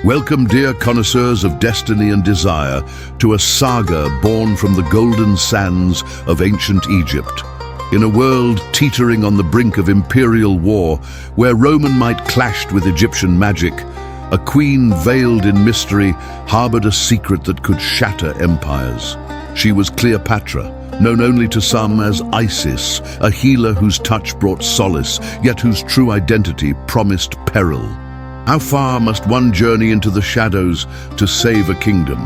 Welcome, dear connoisseurs of destiny and desire, to a saga born from the golden sands of ancient Egypt. In a world teetering on the brink of imperial war, where Roman might clashed with Egyptian magic, a queen veiled in mystery harbored a secret that could shatter empires. She was Cleopatra, known only to some as Isis, a healer whose touch brought solace, yet whose true identity promised peril. How far must one journey into the shadows to save a kingdom?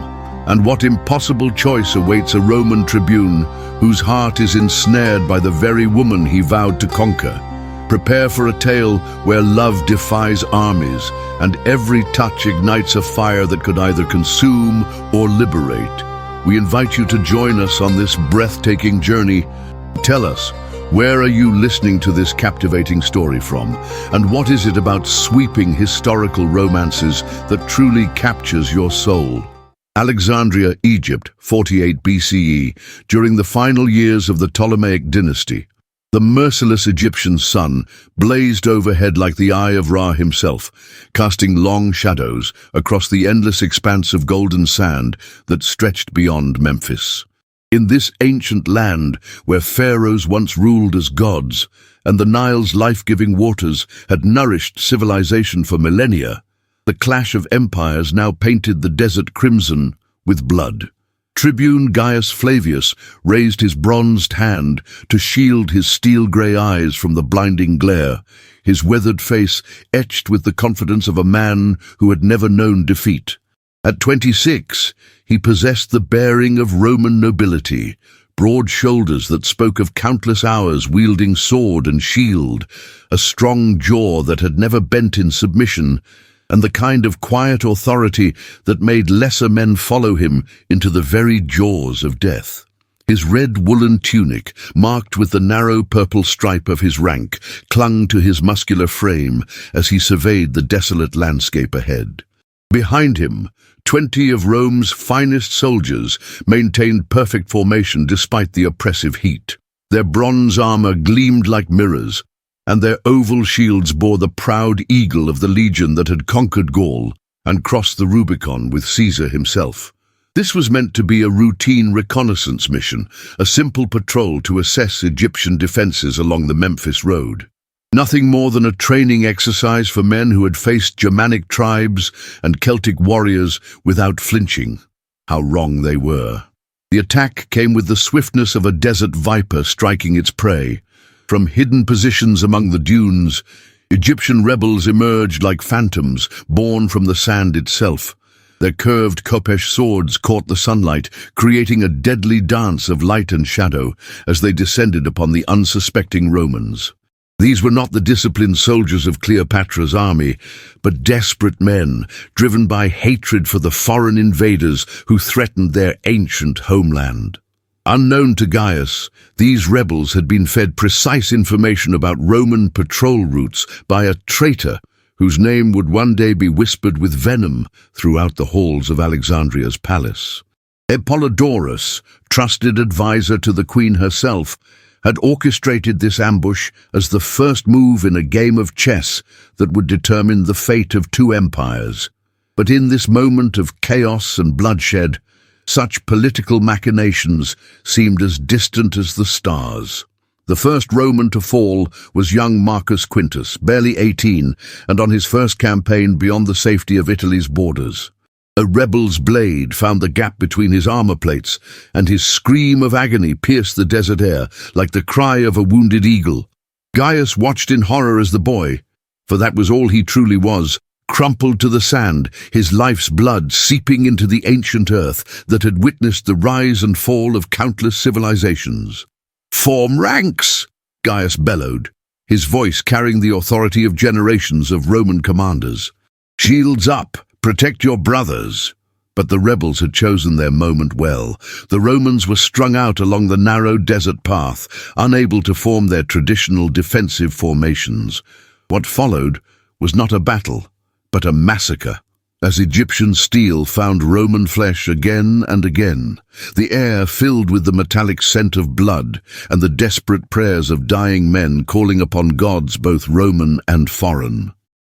And what impossible choice awaits a Roman tribune whose heart is ensnared by the very woman he vowed to conquer? Prepare for a tale where love defies armies, and every touch ignites a fire that could either consume or liberate. We invite you to join us on this breathtaking journey. Tell us, where are you listening to this captivating story from? And what is it about sweeping historical romances that truly captures your soul? Alexandria, Egypt, 48 BCE, during the final years of the Ptolemaic dynasty. The merciless Egyptian sun blazed overhead like the eye of Ra himself, casting long shadows across the endless expanse of golden sand that stretched beyond Memphis. In this ancient land, where pharaohs once ruled as gods, and the Nile's life-giving waters had nourished civilization for millennia, the clash of empires now painted the desert crimson with blood. Tribune Gaius Flavius raised his bronzed hand to shield his steel-grey eyes from the blinding glare, his weathered face etched with the confidence of a man who had never known defeat. At 26, he possessed the bearing of Roman nobility, broad shoulders that spoke of countless hours wielding sword and shield, a strong jaw that had never bent in submission, and the kind of quiet authority that made lesser men follow him into the very jaws of death. His red woolen tunic, marked with the narrow purple stripe of his rank, clung to his muscular frame as he surveyed the desolate landscape ahead. Behind him, 20 of Rome's finest soldiers maintained perfect formation despite the oppressive heat. Their bronze armor gleamed like mirrors, and their oval shields bore the proud eagle of the legion that had conquered Gaul and crossed the Rubicon with Caesar himself. This was meant to be a routine reconnaissance mission, a simple patrol to assess Egyptian defenses along the Memphis road. Nothing more than a training exercise for men who had faced Germanic tribes and Celtic warriors without flinching. How wrong they were. The attack came with the swiftness of a desert viper striking its prey. From hidden positions among the dunes, Egyptian rebels emerged like phantoms born from the sand itself. Their curved khopesh swords caught the sunlight, creating a deadly dance of light and shadow as they descended upon the unsuspecting Romans. These were not the disciplined soldiers of Cleopatra's army, but desperate men, driven by hatred for the foreign invaders who threatened their ancient homeland. Unknown to Gaius, these rebels had been fed precise information about Roman patrol routes by a traitor whose name would one day be whispered with venom throughout the halls of Alexandria's palace. Apollodorus, trusted advisor to the queen herself, had orchestrated this ambush as the first move in a game of chess that would determine the fate of two empires. But in this moment of chaos and bloodshed, such political machinations seemed as distant as the stars. The first Roman to fall was young Marcus Quintus, barely 18, and on his first campaign beyond the safety of Italy's borders. A rebel's blade found the gap between his armor plates, and his scream of agony pierced the desert air like the cry of a wounded eagle. Gaius watched in horror as the boy, for that was all he truly was, crumpled to the sand, his life's blood seeping into the ancient earth that had witnessed the rise and fall of countless civilizations. "Form ranks!" Gaius bellowed, his voice carrying the authority of generations of Roman commanders. "Shields up! Protect your brothers!" But the rebels had chosen their moment well. The Romans were strung out along the narrow desert path, unable to form their traditional defensive formations. What followed was not a battle, but a massacre, as Egyptian steel found Roman flesh again and again, the air filled with the metallic scent of blood and the desperate prayers of dying men calling upon gods both Roman and foreign.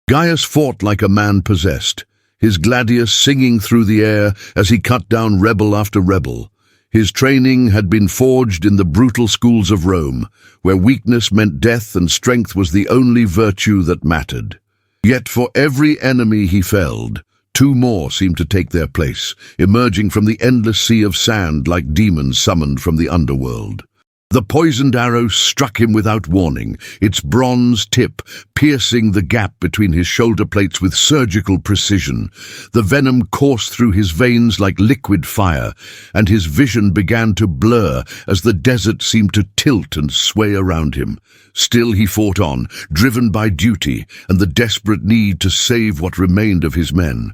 Gaius fought like a man possessed, his gladius singing through the air as he cut down rebel after rebel. His training had been forged in the brutal schools of Rome, where weakness meant death and strength was the only virtue that mattered. Yet for every enemy he felled, two more seemed to take their place, emerging from the endless sea of sand like demons summoned from the underworld. The poisoned arrow struck him without warning, its bronze tip piercing the gap between his shoulder plates with surgical precision. The venom coursed through his veins like liquid fire, and his vision began to blur as the desert seemed to tilt and sway around him. Still he fought on, driven by duty and the desperate need to save what remained of his men.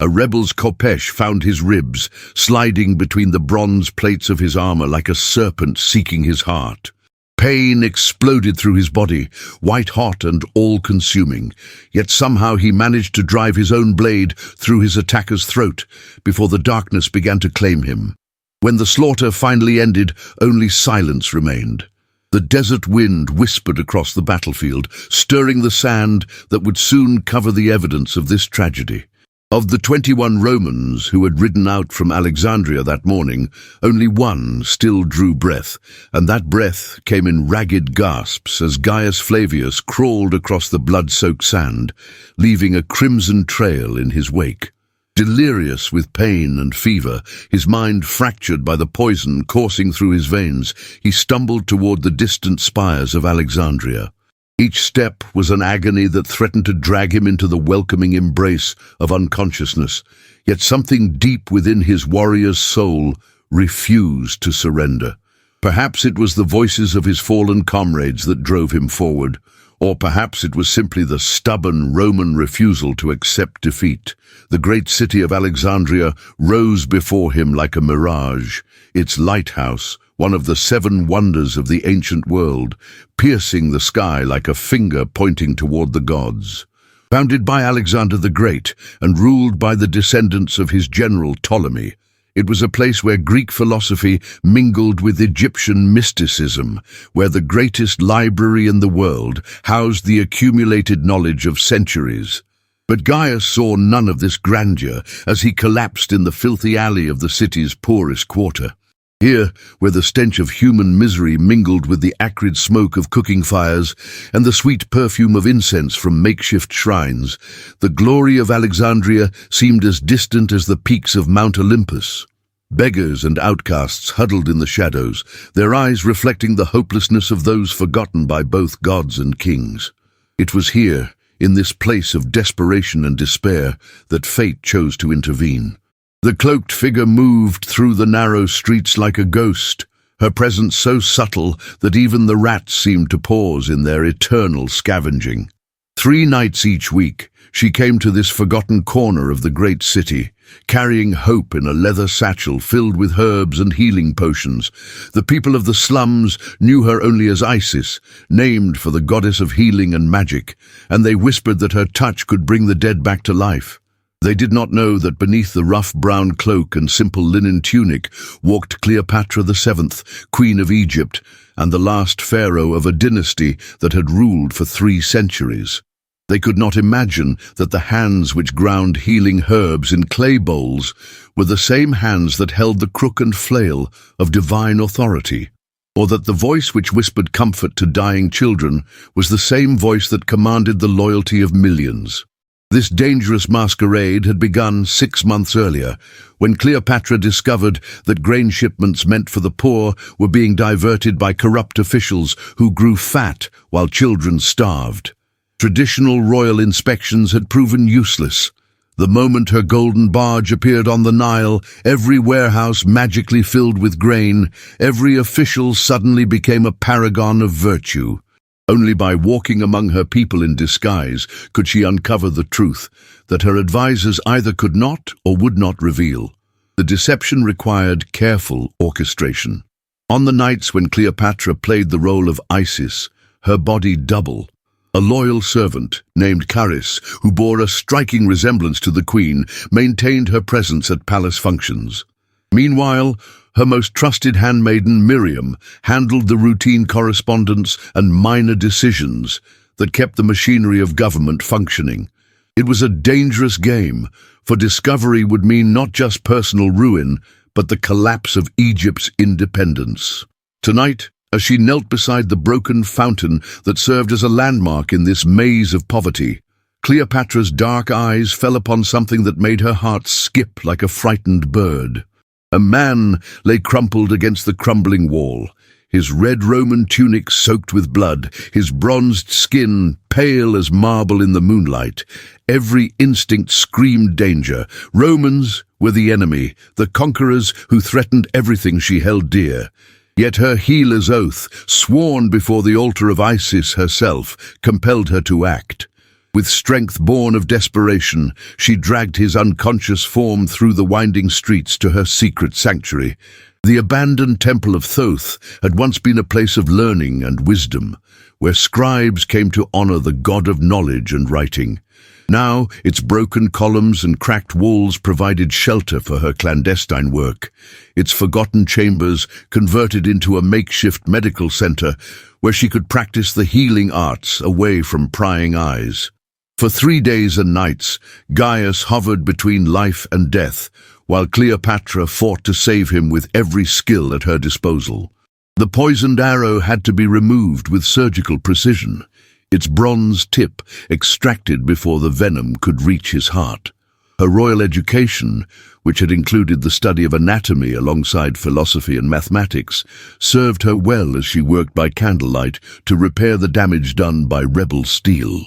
A rebel's khopesh found his ribs, sliding between the bronze plates of his armor like a serpent seeking his heart. Pain exploded through his body, white-hot and all-consuming, yet somehow he managed to drive his own blade through his attacker's throat before the darkness began to claim him. When the slaughter finally ended, only silence remained. The desert wind whispered across the battlefield, stirring the sand that would soon cover the evidence of this tragedy. Of the 21 Romans who had ridden out from Alexandria that morning, only one still drew breath, and that breath came in ragged gasps as Gaius Flavius crawled across the blood-soaked sand, leaving a crimson trail in his wake. Delirious with pain and fever, his mind fractured by the poison coursing through his veins, he stumbled toward the distant spires of Alexandria. Each step was an agony that threatened to drag him into the welcoming embrace of unconsciousness, yet something deep within his warrior's soul refused to surrender. Perhaps it was the voices of his fallen comrades that drove him forward, or perhaps it was simply the stubborn Roman refusal to accept defeat. The great city of Alexandria rose before him like a mirage, its lighthouse, one of the 7 wonders of the ancient world, piercing the sky like a finger pointing toward the gods. Founded by Alexander the Great and ruled by the descendants of his general Ptolemy, it was a place where Greek philosophy mingled with Egyptian mysticism, where the greatest library in the world housed the accumulated knowledge of centuries. But Gaius saw none of this grandeur as he collapsed in the filthy alley of the city's poorest quarter. Here, where the stench of human misery mingled with the acrid smoke of cooking fires and the sweet perfume of incense from makeshift shrines, the glory of Alexandria seemed as distant as the peaks of Mount Olympus. Beggars and outcasts huddled in the shadows, their eyes reflecting the hopelessness of those forgotten by both gods and kings. It was here, in this place of desperation and despair, that fate chose to intervene. The cloaked figure moved through the narrow streets like a ghost, her presence so subtle that even the rats seemed to pause in their eternal scavenging. 3 nights each week, she came to this forgotten corner of the great city, carrying hope in a leather satchel filled with herbs and healing potions. The people of the slums knew her only as Isis, named for the goddess of healing and magic, and they whispered that her touch could bring the dead back to life. They did not know that beneath the rough brown cloak and simple linen tunic walked Cleopatra VII, Queen of Egypt, and the last pharaoh of a dynasty that had ruled for 3 centuries. They could not imagine that the hands which ground healing herbs in clay bowls were the same hands that held the crook and flail of divine authority, or that the voice which whispered comfort to dying children was the same voice that commanded the loyalty of millions. This dangerous masquerade had begun 6 months earlier, when Cleopatra discovered that grain shipments meant for the poor were being diverted by corrupt officials who grew fat while children starved. Traditional royal inspections had proven useless. The moment her golden barge appeared on the Nile, every warehouse magically filled with grain, every official suddenly became a paragon of virtue. Only by walking among her people in disguise could she uncover the truth that her advisors either could not or would not reveal. The deception required careful orchestration. On the nights when Cleopatra played the role of Isis, her body double. A loyal servant, named Charis, who bore a striking resemblance to the queen, maintained her presence at palace functions. Meanwhile, her most trusted handmaiden, Miriam, handled the routine correspondence and minor decisions that kept the machinery of government functioning. It was a dangerous game, for discovery would mean not just personal ruin, but the collapse of Egypt's independence. Tonight, as she knelt beside the broken fountain that served as a landmark in this maze of poverty, Cleopatra's dark eyes fell upon something that made her heart skip like a frightened bird. A man lay crumpled against the crumbling wall, his red Roman tunic soaked with blood, his bronzed skin pale as marble in the moonlight. Every instinct screamed danger. Romans were the enemy, the conquerors who threatened everything she held dear. Yet her healer's oath, sworn before the altar of Isis herself, compelled her to act. With strength born of desperation, she dragged his unconscious form through the winding streets to her secret sanctuary. The abandoned temple of Thoth had once been a place of learning and wisdom, where scribes came to honor the god of knowledge and writing. Now, its broken columns and cracked walls provided shelter for her clandestine work, its forgotten chambers converted into a makeshift medical center where she could practice the healing arts away from prying eyes. For 3 days and nights, Gaius hovered between life and death, while Cleopatra fought to save him with every skill at her disposal. The poisoned arrow had to be removed with surgical precision, its bronze tip extracted before the venom could reach his heart. Her royal education, which had included the study of anatomy alongside philosophy and mathematics, served her well as she worked by candlelight to repair the damage done by rebel steel.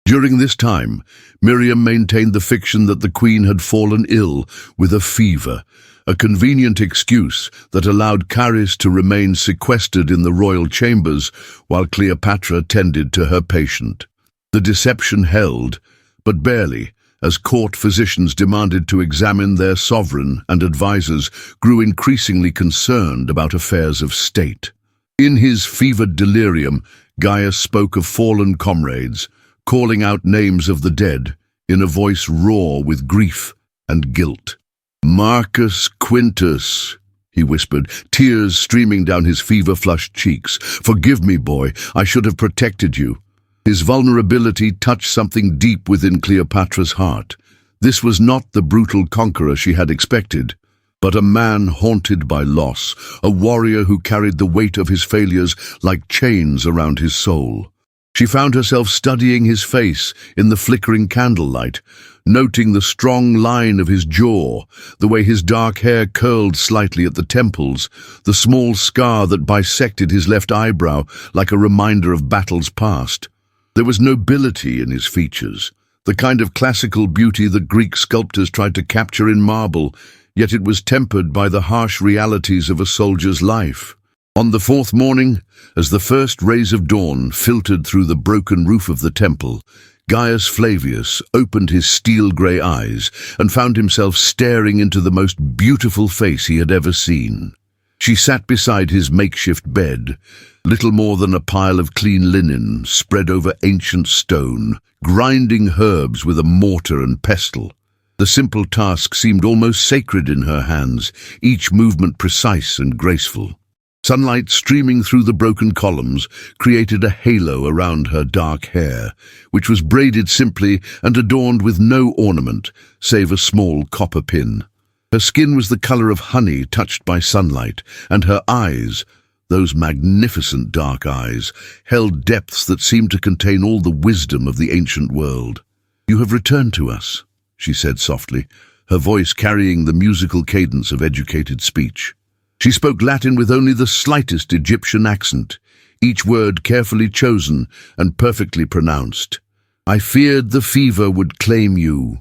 During this time, Miriam maintained the fiction that the queen had fallen ill with a fever, a convenient excuse that allowed Charis to remain sequestered in the royal chambers while Cleopatra tended to her patient. The deception held, but barely, as court physicians demanded to examine their sovereign and advisors grew increasingly concerned about affairs of state. In his fevered delirium, Gaius spoke of fallen comrades, calling out names of the dead in a voice raw with grief and guilt. "Marcus Quintus," he whispered, tears streaming down his fever-flushed cheeks. "Forgive me, boy, I should have protected you." His vulnerability touched something deep within Cleopatra's heart. This was not the brutal conqueror she had expected, but a man haunted by loss, a warrior who carried the weight of his failures like chains around his soul. She found herself studying his face in the flickering candlelight, noting the strong line of his jaw, the way his dark hair curled slightly at the temples, the small scar that bisected his left eyebrow like a reminder of battles past. There was nobility in his features, the kind of classical beauty that Greek sculptors tried to capture in marble, yet it was tempered by the harsh realities of a soldier's life. On the 4th morning, as the first rays of dawn filtered through the broken roof of the temple, Gaius Flavius opened his steel-grey eyes and found himself staring into the most beautiful face he had ever seen. She sat beside his makeshift bed, little more than a pile of clean linen spread over ancient stone, grinding herbs with a mortar and pestle. The simple task seemed almost sacred in her hands, each movement precise and graceful. Sunlight streaming through the broken columns created a halo around her dark hair, which was braided simply and adorned with no ornament, save a small copper pin. Her skin was the color of honey touched by sunlight, and her eyes, those magnificent dark eyes, held depths that seemed to contain all the wisdom of the ancient world. "You have returned to us," she said softly, her voice carrying the musical cadence of educated speech. She spoke Latin with only the slightest Egyptian accent, each word carefully chosen and perfectly pronounced. "I feared the fever would claim you."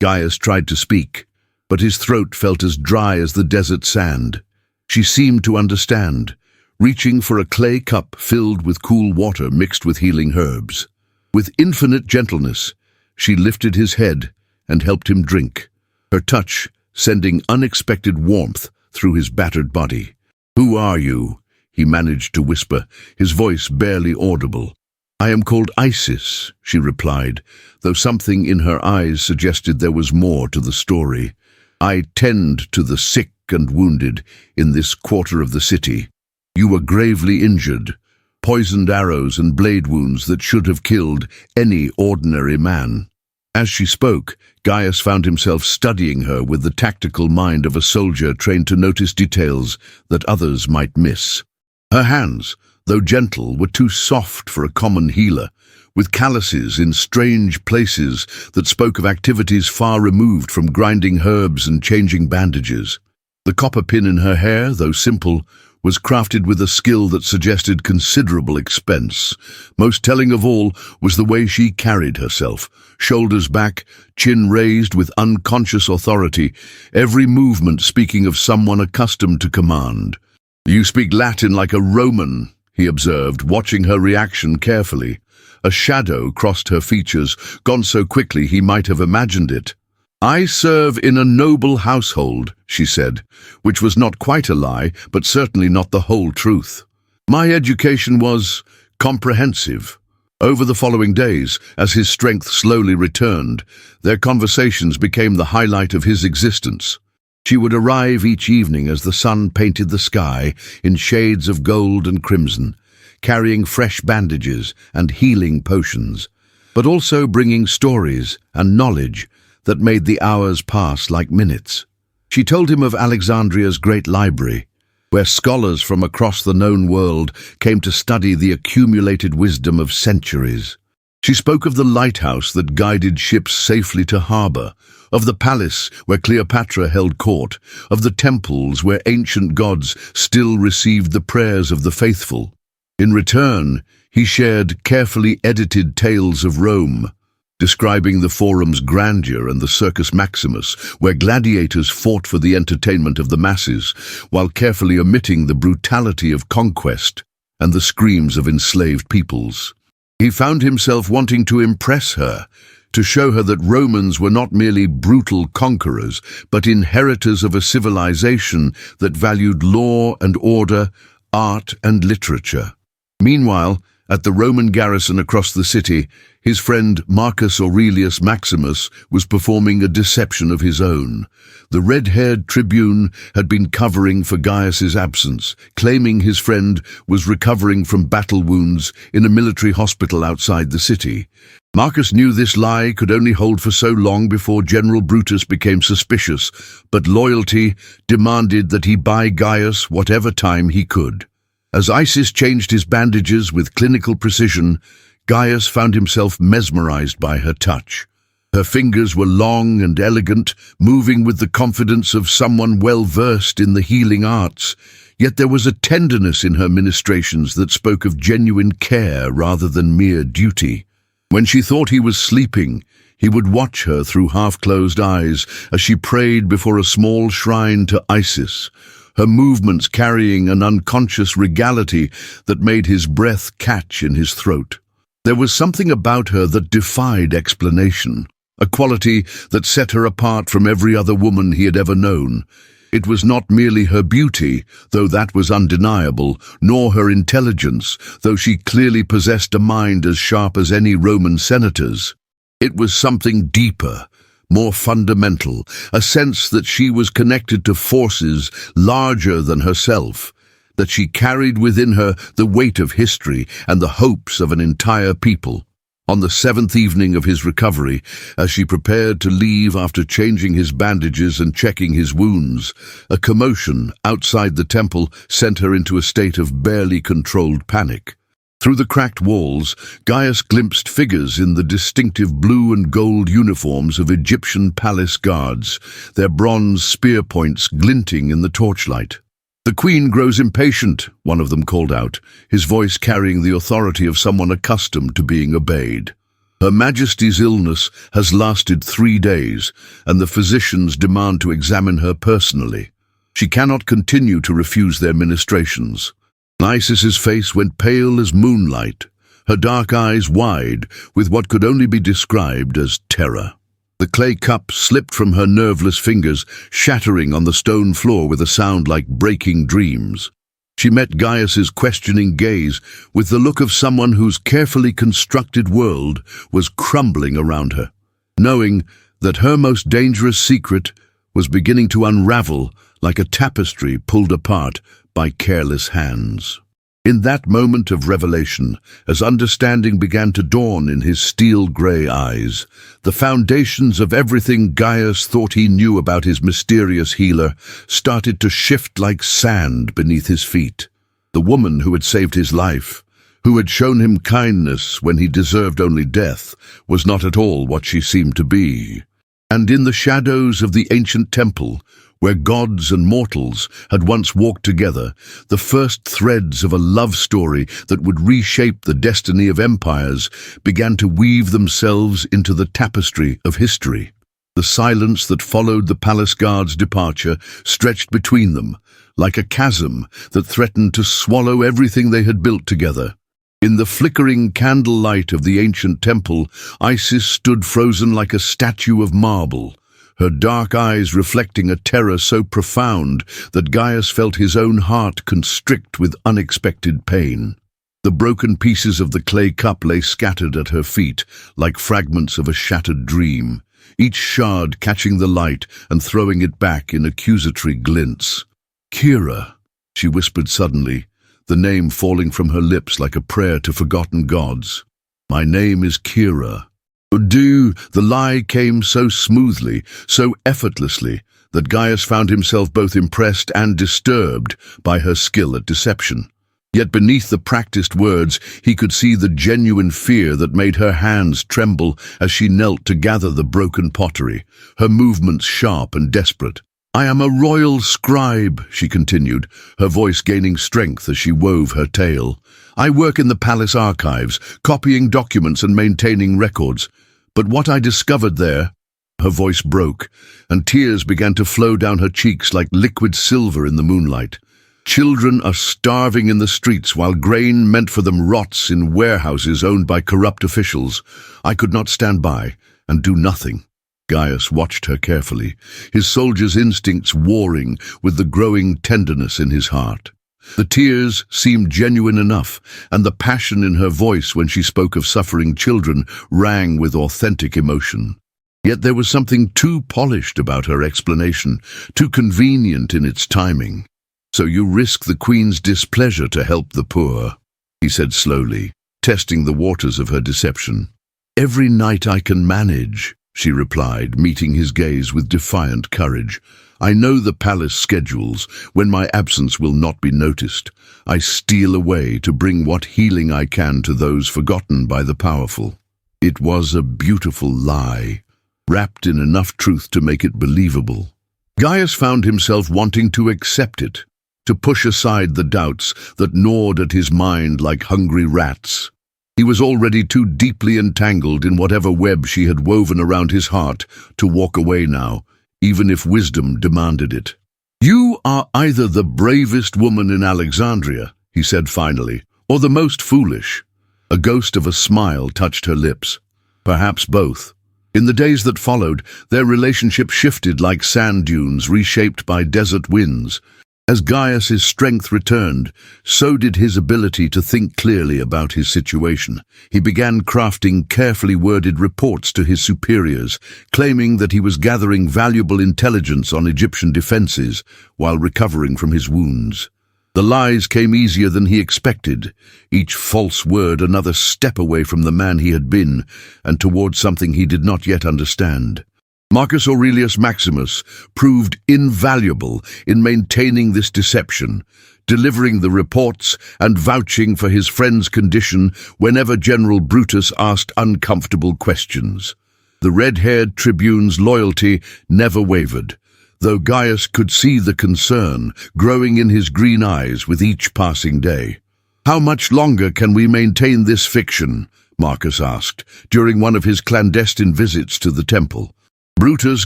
Gaius tried to speak, but his throat felt as dry as the desert sand. She seemed to understand, reaching for a clay cup filled with cool water mixed with healing herbs. With infinite gentleness, she lifted his head and helped him drink, her touch sending unexpected warmth through his battered body. "Who are you?" he managed to whisper, his voice barely audible. "I am called Isis," she replied, though something in her eyes suggested there was more to the story. "I tend to the sick and wounded in this quarter of the city. You were gravely injured, poisoned arrows and blade wounds that should have killed any ordinary man." As she spoke, Gaius found himself studying her with the tactical mind of a soldier trained to notice details that others might miss. Her hands, though gentle, were too soft for a common healer, with calluses in strange places that spoke of activities far removed from grinding herbs and changing bandages. The copper pin in her hair, though simple, was crafted with a skill that suggested considerable expense. Most telling of all was the way she carried herself, shoulders back, chin raised with unconscious authority, every movement speaking of someone accustomed to command. "You speak Latin like a Roman," he observed, watching her reaction carefully. A shadow crossed her features, gone so quickly he might have imagined it. "I serve in a noble household," she said, which was not quite a lie, but certainly not the whole truth. "My education was comprehensive." Over the following days, as his strength slowly returned, their conversations became the highlight of his existence. She would arrive each evening as the sun painted the sky in shades of gold and crimson, carrying fresh bandages and healing potions, but also bringing stories and knowledge that made the hours pass like minutes. She told him of Alexandria's great library, where scholars from across the known world came to study the accumulated wisdom of centuries. She spoke of the lighthouse that guided ships safely to harbor, of the palace where Cleopatra held court, of the temples where ancient gods still received the prayers of the faithful. In return, he shared carefully edited tales of Rome, describing the forum's grandeur and the Circus Maximus, where gladiators fought for the entertainment of the masses, while carefully omitting the brutality of conquest and the screams of enslaved peoples. He found himself wanting to impress her, to show her that Romans were not merely brutal conquerors, but inheritors of a civilization that valued law and order, art and literature. Meanwhile, at the Roman garrison across the city, his friend Marcus Aurelius Maximus was performing a deception of his own. The red-haired tribune had been covering for Gaius's absence, claiming his friend was recovering from battle wounds in a military hospital outside the city. Marcus knew this lie could only hold for so long before General Brutus became suspicious, but loyalty demanded that he buy Gaius whatever time he could. As Isis changed his bandages with clinical precision, Gaius found himself mesmerized by her touch. Her fingers were long and elegant, moving with the confidence of someone well-versed in the healing arts, yet there was a tenderness in her ministrations that spoke of genuine care rather than mere duty. When she thought he was sleeping, he would watch her through half-closed eyes as she prayed before a small shrine to Isis, her movements carrying an unconscious regality that made his breath catch in his throat. There was something about her that defied explanation, a quality that set her apart from every other woman he had ever known. It was not merely her beauty, though that was undeniable, nor her intelligence, though she clearly possessed a mind as sharp as any Roman senator's. It was something deeper, more fundamental, a sense that she was connected to forces larger than herself, that she carried within her the weight of history and the hopes of an entire people. On the 7th evening of his recovery, as she prepared to leave after changing his bandages and checking his wounds, a commotion outside the temple sent her into a state of barely controlled panic. Through the cracked walls, Gaius glimpsed figures in the distinctive blue and gold uniforms of Egyptian palace guards, their bronze spear points glinting in the torchlight. "The Queen grows impatient," one of them called out, his voice carrying the authority of someone accustomed to being obeyed. "Her Majesty's illness has lasted 3 days, and the physicians demand to examine her personally. She cannot continue to refuse their ministrations." Isis's face went pale as moonlight, her dark eyes wide with what could only be described as terror. The clay cup slipped from her nerveless fingers, shattering on the stone floor with a sound like breaking dreams. She met Gaius's questioning gaze with the look of someone whose carefully constructed world was crumbling around her, knowing that her most dangerous secret was beginning to unravel like a tapestry pulled apart by careless hands. In that moment of revelation, as understanding began to dawn in his steel-grey eyes, the foundations of everything Gaius thought he knew about his mysterious healer started to shift like sand beneath his feet. The woman who had saved his life, who had shown him kindness when he deserved only death, was not at all what she seemed to be. And in the shadows of the ancient temple, where gods and mortals had once walked together, the first threads of a love story that would reshape the destiny of empires began to weave themselves into the tapestry of history. The silence that followed the palace guard's departure stretched between them, like a chasm that threatened to swallow everything they had built together. In the flickering candlelight of the ancient temple, Isis stood frozen like a statue of marble, her dark eyes reflecting a terror so profound that Gaius felt his own heart constrict with unexpected pain. The broken pieces of the clay cup lay scattered at her feet, like fragments of a shattered dream, each shard catching the light and throwing it back in accusatory glints. "Kira," she whispered suddenly, the name falling from her lips like a prayer to forgotten gods. "My name is Kira." The lie came so smoothly, so effortlessly, that Gaius found himself both impressed and disturbed by her skill at deception. Yet beneath the practiced words, he could see the genuine fear that made her hands tremble as she knelt to gather the broken pottery, her movements sharp and desperate. "I am a royal scribe," she continued, her voice gaining strength as she wove her tale. "I work in the palace archives, copying documents and maintaining records. But what I discovered there—" Her voice broke, and tears began to flow down her cheeks like liquid silver in the moonlight. "Children are starving in the streets while grain meant for them rots in warehouses owned by corrupt officials. I could not stand by and do nothing." Gaius watched her carefully, his soldier's instincts warring with the growing tenderness in his heart. The tears seemed genuine enough, and the passion in her voice when she spoke of suffering children rang with authentic emotion. Yet there was something too polished about her explanation, too convenient in its timing. "So you risk the Queen's displeasure to help the poor," he said slowly, testing the waters of her deception. "Every night I can manage," she replied, meeting his gaze with defiant courage. "I know the palace schedules when my absence will not be noticed. I steal away to bring what healing I can to those forgotten by the powerful." It was a beautiful lie, wrapped in enough truth to make it believable. Gaius found himself wanting to accept it, to push aside the doubts that gnawed at his mind like hungry rats. He was already too deeply entangled in whatever web she had woven around his heart to walk away now, even if wisdom demanded it. "You are either the bravest woman in Alexandria," he said finally, "or the most foolish." A ghost of a smile touched her lips. Perhaps both. In the days that followed, their relationship shifted like sand dunes reshaped by desert winds. As Gaius's strength returned, so did his ability to think clearly about his situation. He began crafting carefully worded reports to his superiors, claiming that he was gathering valuable intelligence on Egyptian defenses while recovering from his wounds. The lies came easier than he expected, each false word another step away from the man he had been and towards something he did not yet understand. Marcus Aurelius Maximus proved invaluable in maintaining this deception, delivering the reports and vouching for his friend's condition whenever General Brutus asked uncomfortable questions. The red-haired tribune's loyalty never wavered, though Gaius could see the concern growing in his green eyes with each passing day. "How much longer can we maintain this fiction?" Marcus asked, during one of his clandestine visits to the temple. "Brutus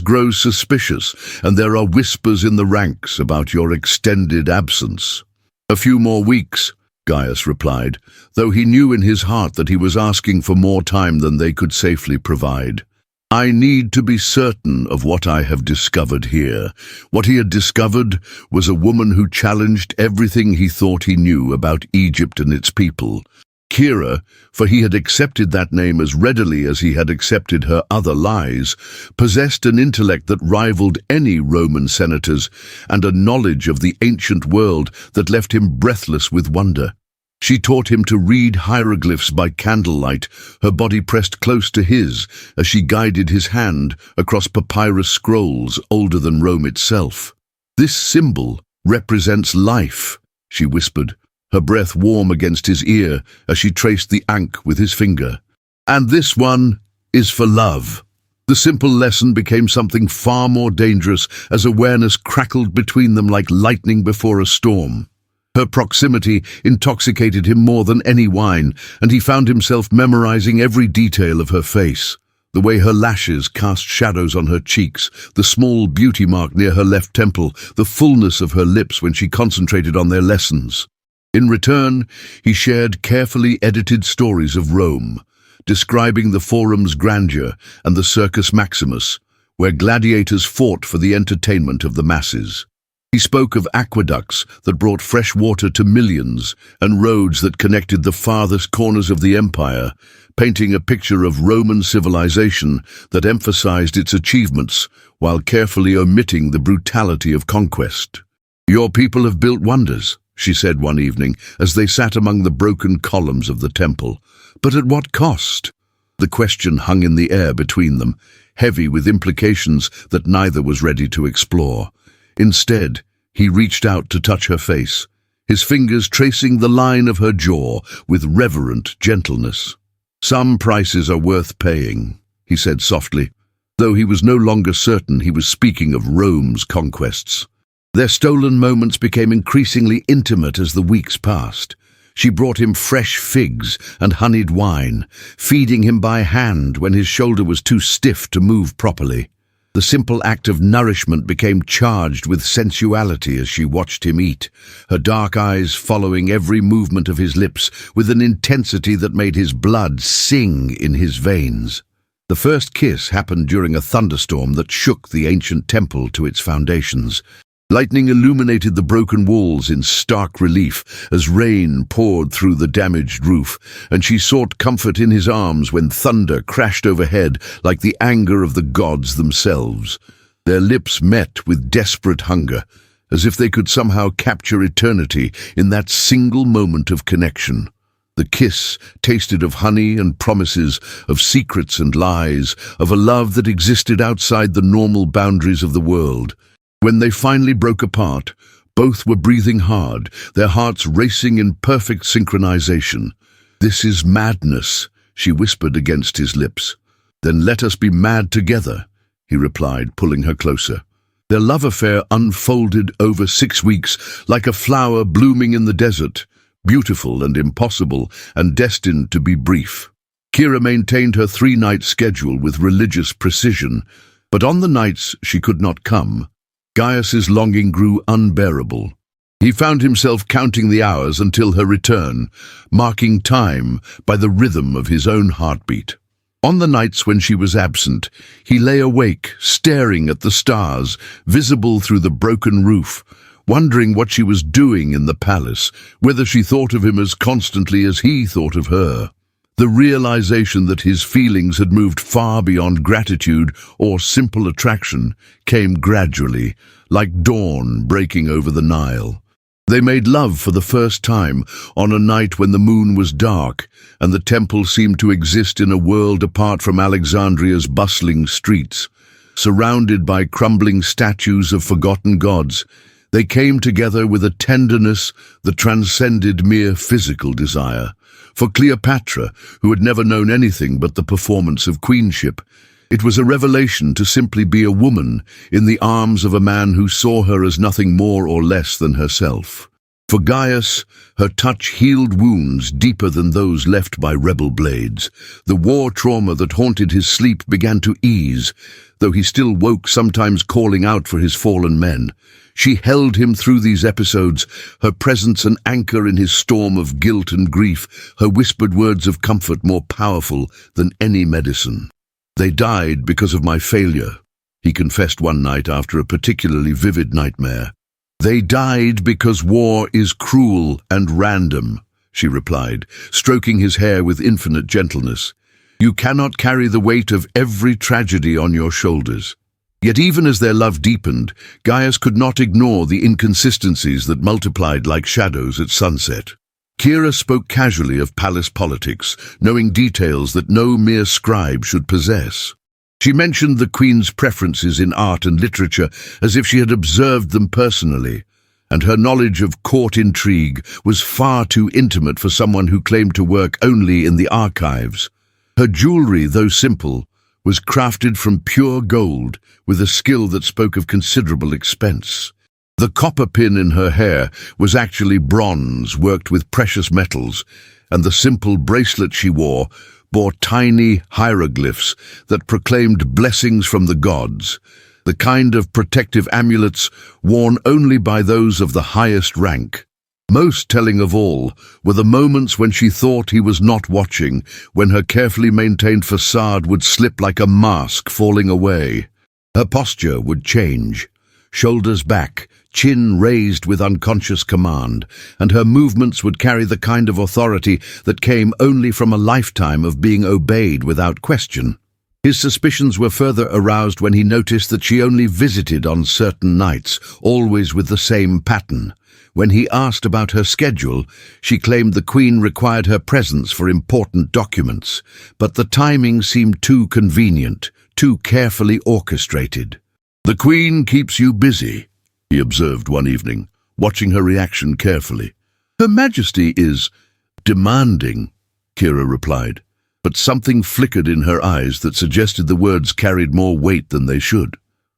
grows suspicious, and there are whispers in the ranks about your extended absence." "A few more weeks," Gaius replied, though he knew in his heart that he was asking for more time than they could safely provide. "I need to be certain of what I have discovered here." What he had discovered was a woman who challenged everything he thought he knew about Egypt and its people. Kira, for he had accepted that name as readily as he had accepted her other lies, possessed an intellect that rivaled any Roman senator's and a knowledge of the ancient world that left him breathless with wonder. She taught him to read hieroglyphs by candlelight, her body pressed close to his as she guided his hand across papyrus scrolls older than Rome itself. "This symbol represents life," she whispered, her breath warm against his ear as she traced the ankh with his finger. "And this one is for love." The simple lesson became something far more dangerous as awareness crackled between them like lightning before a storm. Her proximity intoxicated him more than any wine, and he found himself memorizing every detail of her face. The way her lashes cast shadows on her cheeks, the small beauty mark near her left temple, the fullness of her lips when she concentrated on their lessons. In return, he shared carefully edited stories of Rome, describing the Forum's grandeur and the Circus Maximus, where gladiators fought for the entertainment of the masses. He spoke of aqueducts that brought fresh water to millions and roads that connected the farthest corners of the empire, painting a picture of Roman civilization that emphasized its achievements while carefully omitting the brutality of conquest. "Your people have built wonders," she said one evening as they sat among the broken columns of the temple. "But at what cost?" The question hung in the air between them, heavy with implications that neither was ready to explore. Instead, he reached out to touch her face, his fingers tracing the line of her jaw with reverent gentleness. "Some prices are worth paying," he said softly, though he was no longer certain he was speaking of Rome's conquests. Their stolen moments became increasingly intimate as the weeks passed. She brought him fresh figs and honeyed wine, feeding him by hand when his shoulder was too stiff to move properly. The simple act of nourishment became charged with sensuality as she watched him eat, her dark eyes following every movement of his lips with an intensity that made his blood sing in his veins. The first kiss happened during a thunderstorm that shook the ancient temple to its foundations. Lightning illuminated the broken walls in stark relief as rain poured through the damaged roof, and she sought comfort in his arms when thunder crashed overhead like the anger of the gods themselves. Their lips met with desperate hunger, as if they could somehow capture eternity in that single moment of connection. The kiss tasted of honey and promises, of secrets and lies, of a love that existed outside the normal boundaries of the world. When they finally broke apart, both were breathing hard, their hearts racing in perfect synchronization. "This is madness," she whispered against his lips. "Then let us be mad together," he replied, pulling her closer. Their love affair unfolded over 6 weeks, like a flower blooming in the desert, beautiful and impossible, and destined to be brief. Kira maintained her 3-night schedule with religious precision, but on the nights she could not come, Gaius's longing grew unbearable. He found himself counting the hours until her return, marking time by the rhythm of his own heartbeat. On the nights when she was absent, he lay awake, staring at the stars, visible through the broken roof, wondering what she was doing in the palace, whether she thought of him as constantly as he thought of her. The realization that his feelings had moved far beyond gratitude or simple attraction came gradually, like dawn breaking over the Nile. They made love for the first time on a night when the moon was dark and the temple seemed to exist in a world apart from Alexandria's bustling streets. Surrounded by crumbling statues of forgotten gods, they came together with a tenderness that transcended mere physical desire. For Cleopatra, who had never known anything but the performance of queenship, it was a revelation to simply be a woman in the arms of a man who saw her as nothing more or less than herself. For Gaius, her touch healed wounds deeper than those left by rebel blades. The war trauma that haunted his sleep began to ease, though he still woke, sometimes calling out for his fallen men. She held him through these episodes, her presence an anchor in his storm of guilt and grief, her whispered words of comfort more powerful than any medicine. "They died because of my failure," he confessed one night after a particularly vivid nightmare. "They died because war is cruel and random," she replied, stroking his hair with infinite gentleness. "You cannot carry the weight of every tragedy on your shoulders." Yet even as their love deepened, Gaius could not ignore the inconsistencies that multiplied like shadows at sunset. Kira spoke casually of palace politics, knowing details that no mere scribe should possess. She mentioned the Queen's preferences in art and literature as if she had observed them personally, and her knowledge of court intrigue was far too intimate for someone who claimed to work only in the archives. Her jewelry, though simple, was crafted from pure gold with a skill that spoke of considerable expense. The copper pin in her hair was actually bronze worked with precious metals, and the simple bracelet she wore bore tiny hieroglyphs that proclaimed blessings from the gods, the kind of protective amulets worn only by those of the highest rank. Most telling of all were the moments when she thought he was not watching, when her carefully maintained facade would slip like a mask falling away. Her posture would change, shoulders back, chin raised with unconscious command, and her movements would carry the kind of authority that came only from a lifetime of being obeyed without question. His suspicions were further aroused when he noticed that she only visited on certain nights, always with the same pattern. When he asked about her schedule, she claimed the Queen required her presence for important documents, but the timing seemed too convenient, too carefully orchestrated. "The Queen keeps you busy," he observed one evening, watching her reaction carefully. "Her Majesty is demanding," Kira replied, but something flickered in her eyes that suggested the words carried more weight than they should.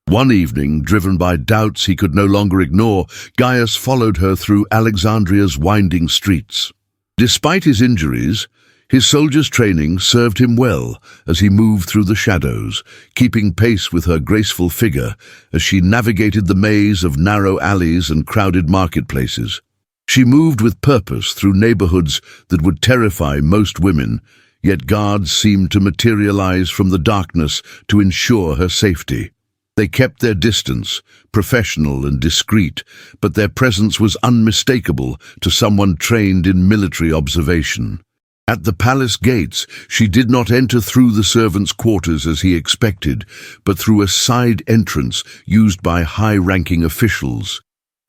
One evening, driven by doubts he could no longer ignore, Gaius followed her through Alexandria's winding streets. Despite his injuries, his soldier's training served him well as he moved through the shadows, keeping pace with her graceful figure as she navigated the maze of narrow alleys and crowded marketplaces. She moved with purpose through neighborhoods that would terrify most women, yet guards seemed to materialize from the darkness to ensure her safety. They kept their distance, professional and discreet, but their presence was unmistakable to someone trained in military observation. At the palace gates, she did not enter through the servants' quarters as he expected, but through a side entrance used by high-ranking officials.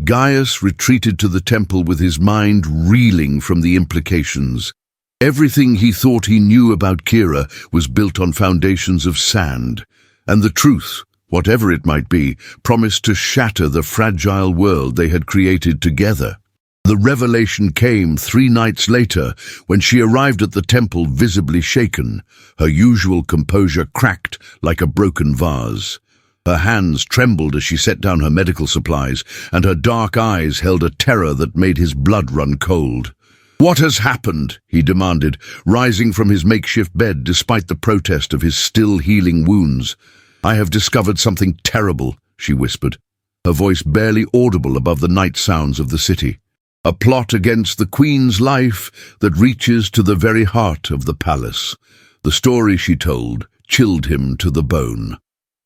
Gaius retreated to the temple with his mind reeling from the implications. Everything he thought he knew about Kira was built on foundations of sand, and the truth, whatever it might be, promised to shatter the fragile world they had created together. The revelation came 3 nights later when she arrived at the temple visibly shaken, her usual composure cracked like a broken vase. Her hands trembled as she set down her medical supplies, and her dark eyes held a terror that made his blood run cold. "What has happened?" he demanded, rising from his makeshift bed despite the protest of his still healing wounds. "I have discovered something terrible," she whispered, her voice barely audible above the night sounds of the city. "A plot against the Queen's life that reaches to the very heart of the palace." The story she told chilled him to the bone.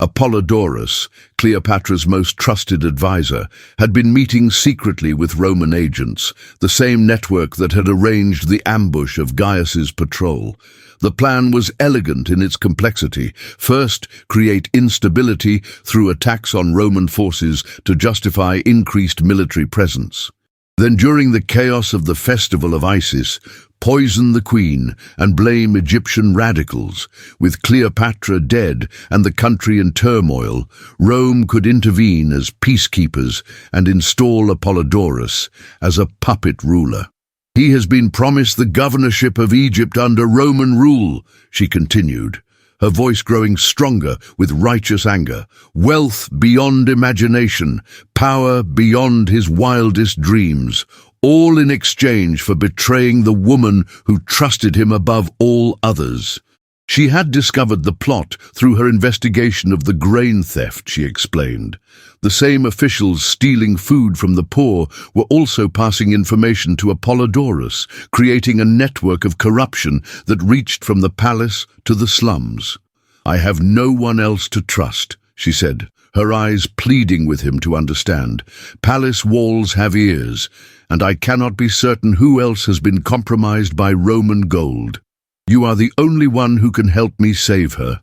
Apollodorus, Cleopatra's most trusted advisor, had been meeting secretly with Roman agents, the same network that had arranged the ambush of Gaius's patrol. The plan was elegant in its complexity. First, create instability through attacks on Roman forces to justify increased military presence. Then, during the chaos of the festival of Isis, poison the Queen and blame Egyptian radicals. With Cleopatra dead and the country in turmoil, Rome could intervene as peacekeepers and install Apollodorus as a puppet ruler. "He has been promised the governorship of Egypt under Roman rule," she continued, her voice growing stronger with righteous anger. "Wealth beyond imagination, power beyond his wildest dreams, all in exchange for betraying the woman who trusted him above all others." She had discovered the plot through her investigation of the grain theft, she explained. The same officials stealing food from the poor were also passing information to Apollodorus, creating a network of corruption that reached from the palace to the slums. "I have no one else to trust," she said, her eyes pleading with him to understand. "Palace walls have ears, and I cannot be certain who else has been compromised by Roman gold. You are the only one who can help me save her."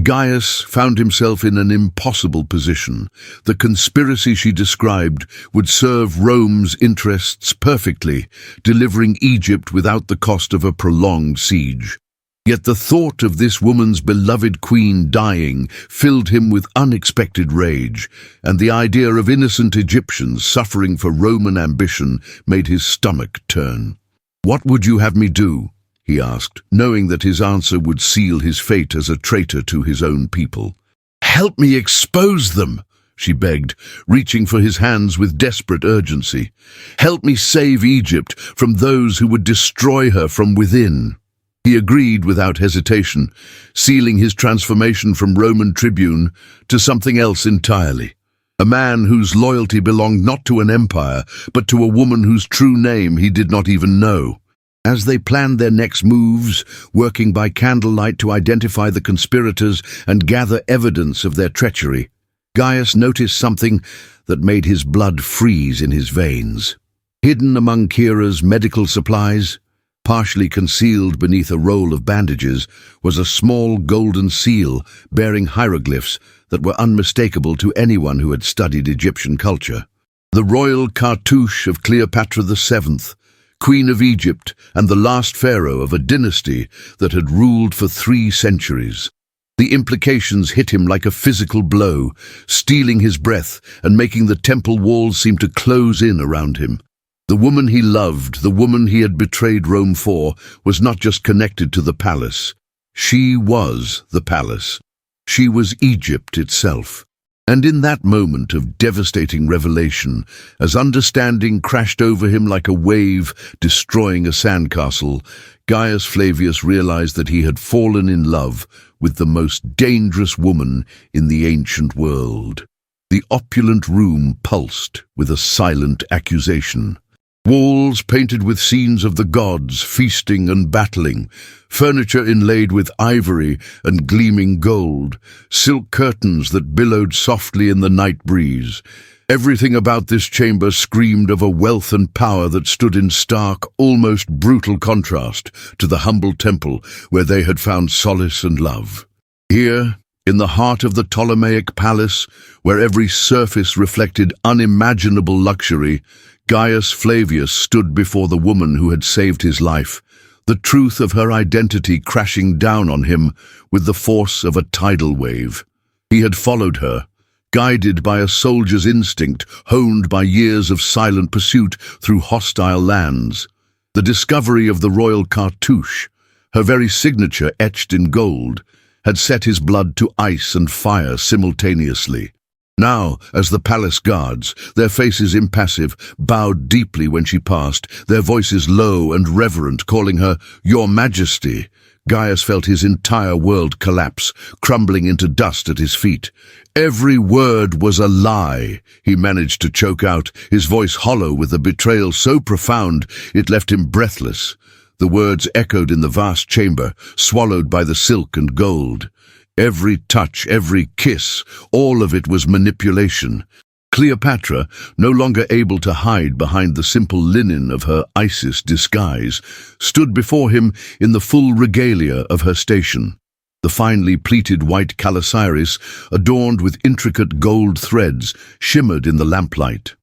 Gaius found himself in an impossible position. The conspiracy she described would serve Rome's interests perfectly, delivering Egypt without the cost of a prolonged siege. Yet the thought of this woman's beloved queen dying filled him with unexpected rage, and the idea of innocent Egyptians suffering for Roman ambition made his stomach turn. "What would you have me do?" he asked, knowing that his answer would seal his fate as a traitor to his own people. "Help me expose them," she begged, reaching for his hands with desperate urgency. "Help me save Egypt from those who would destroy her from within." He agreed without hesitation, sealing his transformation from Roman tribune to something else entirely. A man whose loyalty belonged not to an empire, but to a woman whose true name he did not even know. As they planned their next moves, working by candlelight to identify the conspirators and gather evidence of their treachery, Gaius noticed something that made his blood freeze in his veins. Hidden among Kira's medical supplies, partially concealed beneath a roll of bandages, was a small golden seal bearing hieroglyphs that were unmistakable to anyone who had studied Egyptian culture. The royal cartouche of Cleopatra VII, Queen of Egypt and the last pharaoh of a dynasty that had ruled for 3 centuries. The implications hit him like a physical blow, stealing his breath and making the temple walls seem to close in around him. The woman he loved, the woman he had betrayed Rome for, was not just connected to the palace. She was the palace. She was Egypt itself. And in that moment of devastating revelation, as understanding crashed over him like a wave destroying a sandcastle, Gaius Flavius realized that he had fallen in love with the most dangerous woman in the ancient world. The opulent room pulsed with a silent accusation. Walls painted with scenes of the gods feasting and battling, furniture inlaid with ivory and gleaming gold, silk curtains that billowed softly in the night breeze. Everything about this chamber screamed of a wealth and power that stood in stark, almost brutal contrast to the humble temple where they had found solace and love. Here, in the heart of the Ptolemaic palace, where every surface reflected unimaginable luxury, Gaius Flavius stood before the woman who had saved his life, the truth of her identity crashing down on him with the force of a tidal wave. He had followed her, guided by a soldier's instinct, honed by years of silent pursuit through hostile lands. The discovery of the royal cartouche, her very signature etched in gold, had set his blood to ice and fire simultaneously. Now, as the palace guards, their faces impassive, bowed deeply when she passed, their voices low and reverent, calling her "Your Majesty," Gaius felt his entire world collapse, crumbling into dust at his feet. Every word was a lie, he managed to choke out, his voice hollow with a betrayal so profound it left him breathless. The words echoed in the vast chamber, swallowed by the silk and gold. Every touch, every kiss, all of it was manipulation. Cleopatra, no longer able to hide behind the simple linen of her Isis disguise, stood before him in the full regalia of her station. The finely pleated white calasiris, adorned with intricate gold threads, shimmered in the lamplight.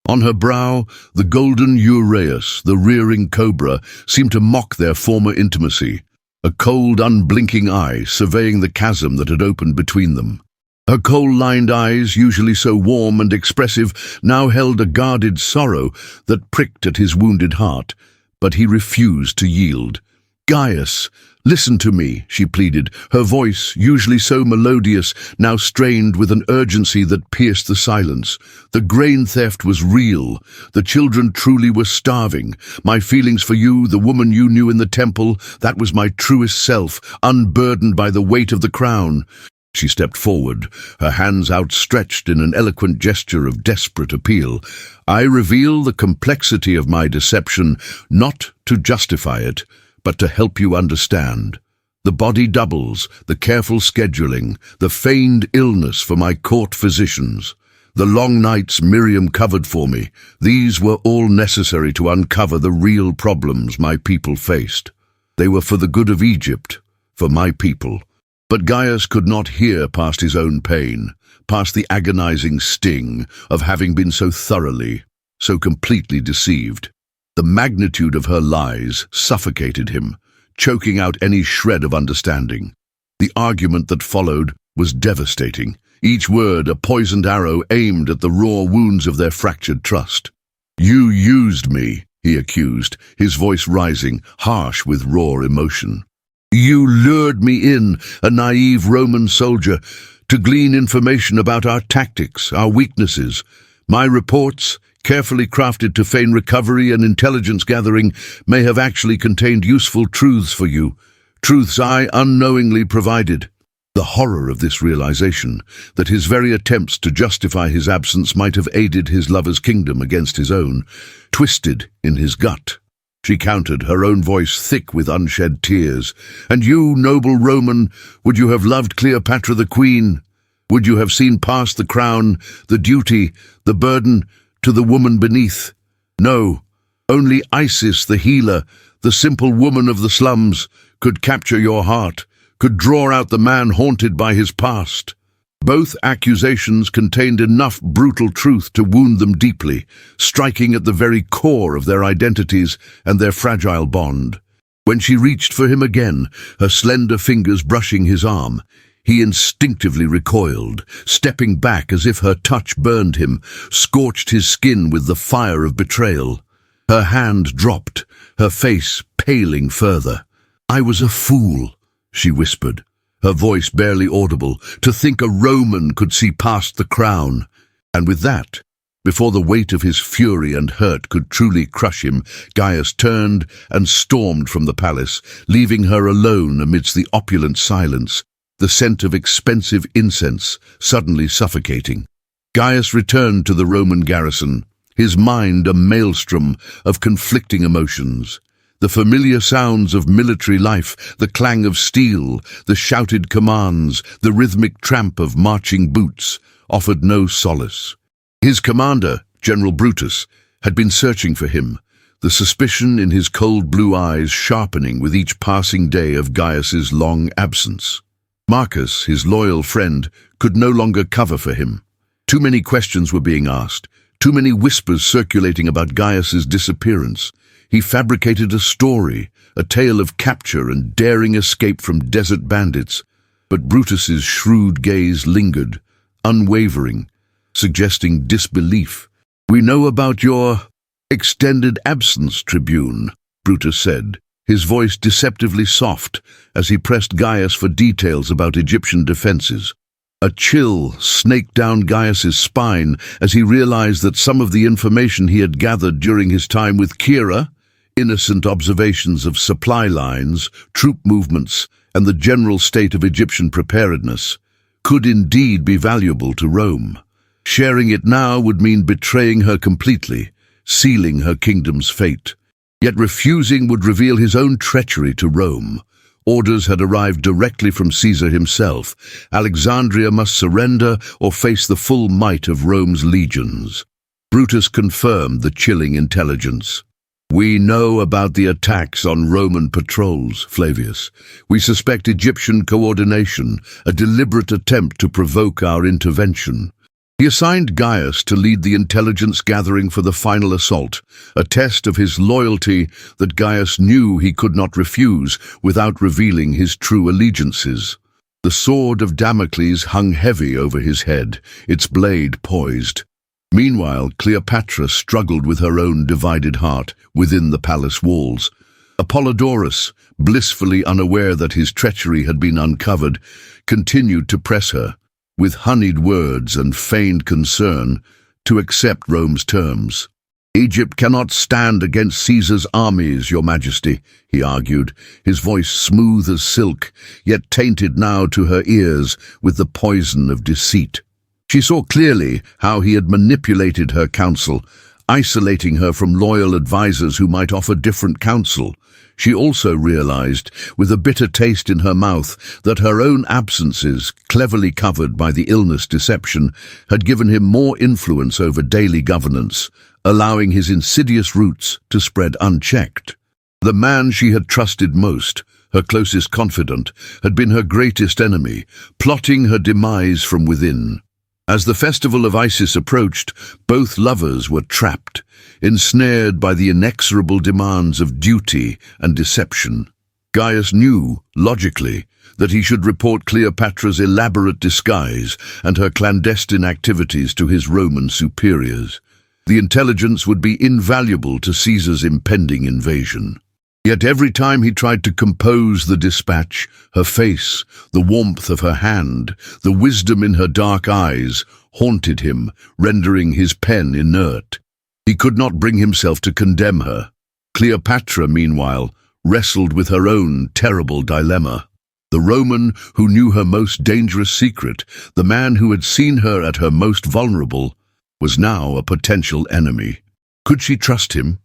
On her brow, the golden uraeus, the rearing cobra, seemed to mock their former intimacy, a cold, unblinking eye surveying the chasm that had opened between them. Her coal-lined eyes, usually so warm and expressive, now held a guarded sorrow that pricked at his wounded heart, but he refused to yield. "Gaius, listen to me," she pleaded, her voice, usually so melodious, now strained with an urgency that pierced the silence. "The grain theft was real. The children truly were starving. My feelings for you, the woman you knew in the temple, that was my truest self, unburdened by the weight of the crown." She stepped forward, her hands outstretched in an eloquent gesture of desperate appeal. "I reveal the complexity of my deception, not to justify it, but to help you understand. The body doubles, the careful scheduling, the feigned illness for my court physicians, the long nights Miriam covered for me, these were all necessary to uncover the real problems my people faced. They were for the good of Egypt, for my people. But Gaius could not hear past his own pain, past the agonizing sting of having been so thoroughly, so completely deceived. The magnitude of her lies suffocated him, choking out any shred of understanding. The argument that followed was devastating, each word a poisoned arrow aimed at the raw wounds of their fractured trust. "You used me," he accused, his voice rising, harsh with raw emotion. "You lured me in, a naive Roman soldier, to glean information about our tactics, our weaknesses. My reports, carefully crafted to feign recovery and intelligence gathering, may have actually contained useful truths for you, truths I unknowingly provided." The horror of this realization, that his very attempts to justify his absence might have aided his lover's kingdom against his own, twisted in his gut. She countered, her own voice thick with unshed tears. "And you, noble Roman, would you have loved Cleopatra the queen? Would you have seen past the crown, the duty, the burden, to the woman beneath? No, only Isis, the healer, the simple woman of the slums, could capture your heart, could draw out the man haunted by his past." Both accusations contained enough brutal truth to wound them deeply, striking at the very core of their identities and their fragile bond. When she reached for him again, her slender fingers brushing his arm, he instinctively recoiled, stepping back as if her touch burned him, scorched his skin with the fire of betrayal. Her hand dropped, her face paling further. "I was a fool," she whispered, her voice barely audible, "to think a Roman could see past the crown." And with that, before the weight of his fury and hurt could truly crush him, Gaius turned and stormed from the palace, leaving her alone amidst the opulent silence, the scent of expensive incense suddenly suffocating. Gaius returned to the Roman garrison, his mind a maelstrom of conflicting emotions. The familiar sounds of military life, the clang of steel, the shouted commands, the rhythmic tramp of marching boots, offered no solace. His commander, General Brutus, had been searching for him, the suspicion in his cold blue eyes sharpening with each passing day of Gaius's long absence. Marcus, his loyal friend, could no longer cover for him. Too many questions were being asked, too many whispers circulating about Gaius's disappearance. He fabricated a story, a tale of capture and daring escape from desert bandits. But Brutus's shrewd gaze lingered, unwavering, suggesting disbelief. "We know about your extended absence, Tribune," Brutus said, his voice deceptively soft as he pressed Gaius for details about Egyptian defenses. A chill snaked down Gaius's spine as he realized that some of the information he had gathered during his time with Kira, innocent observations of supply lines, troop movements, and the general state of Egyptian preparedness, could indeed be valuable to Rome. Sharing it now would mean betraying her completely, sealing her kingdom's fate. Yet refusing would reveal his own treachery to Rome. Orders had arrived directly from Caesar himself. Alexandria must surrender or face the full might of Rome's legions. Brutus confirmed the chilling intelligence. "We know about the attacks on Roman patrols, Flavius. We suspect Egyptian coordination, a deliberate attempt to provoke our intervention." He assigned Gaius to lead the intelligence gathering for the final assault, a test of his loyalty that Gaius knew he could not refuse without revealing his true allegiances. The sword of Damocles hung heavy over his head, its blade poised. Meanwhile, Cleopatra struggled with her own divided heart within the palace walls. Apollodorus, blissfully unaware that his treachery had been uncovered, continued to press her, with honeyed words and feigned concern, to accept Rome's terms. "Egypt cannot stand against Caesar's armies, Your Majesty," he argued, his voice smooth as silk, yet tainted now to her ears with the poison of deceit. She saw clearly how he had manipulated her counsel, isolating her from loyal advisers who might offer different counsel. She also realized, with a bitter taste in her mouth, that her own absences, cleverly covered by the illness deception, had given him more influence over daily governance, allowing his insidious roots to spread unchecked. The man she had trusted most, her closest confidant, had been her greatest enemy, plotting her demise from within. As the festival of Isis approached, both lovers were trapped, ensnared by the inexorable demands of duty and deception. Gaius knew, logically, that he should report Cleopatra's elaborate disguise and her clandestine activities to his Roman superiors. The intelligence would be invaluable to Caesar's impending invasion. Yet every time he tried to compose the dispatch, her face, the warmth of her hand, the wisdom in her dark eyes, haunted him, rendering his pen inert. He could not bring himself to condemn her. Cleopatra, meanwhile, wrestled with her own terrible dilemma. The Roman who knew her most dangerous secret, the man who had seen her at her most vulnerable, was now a potential enemy. Could she trust him?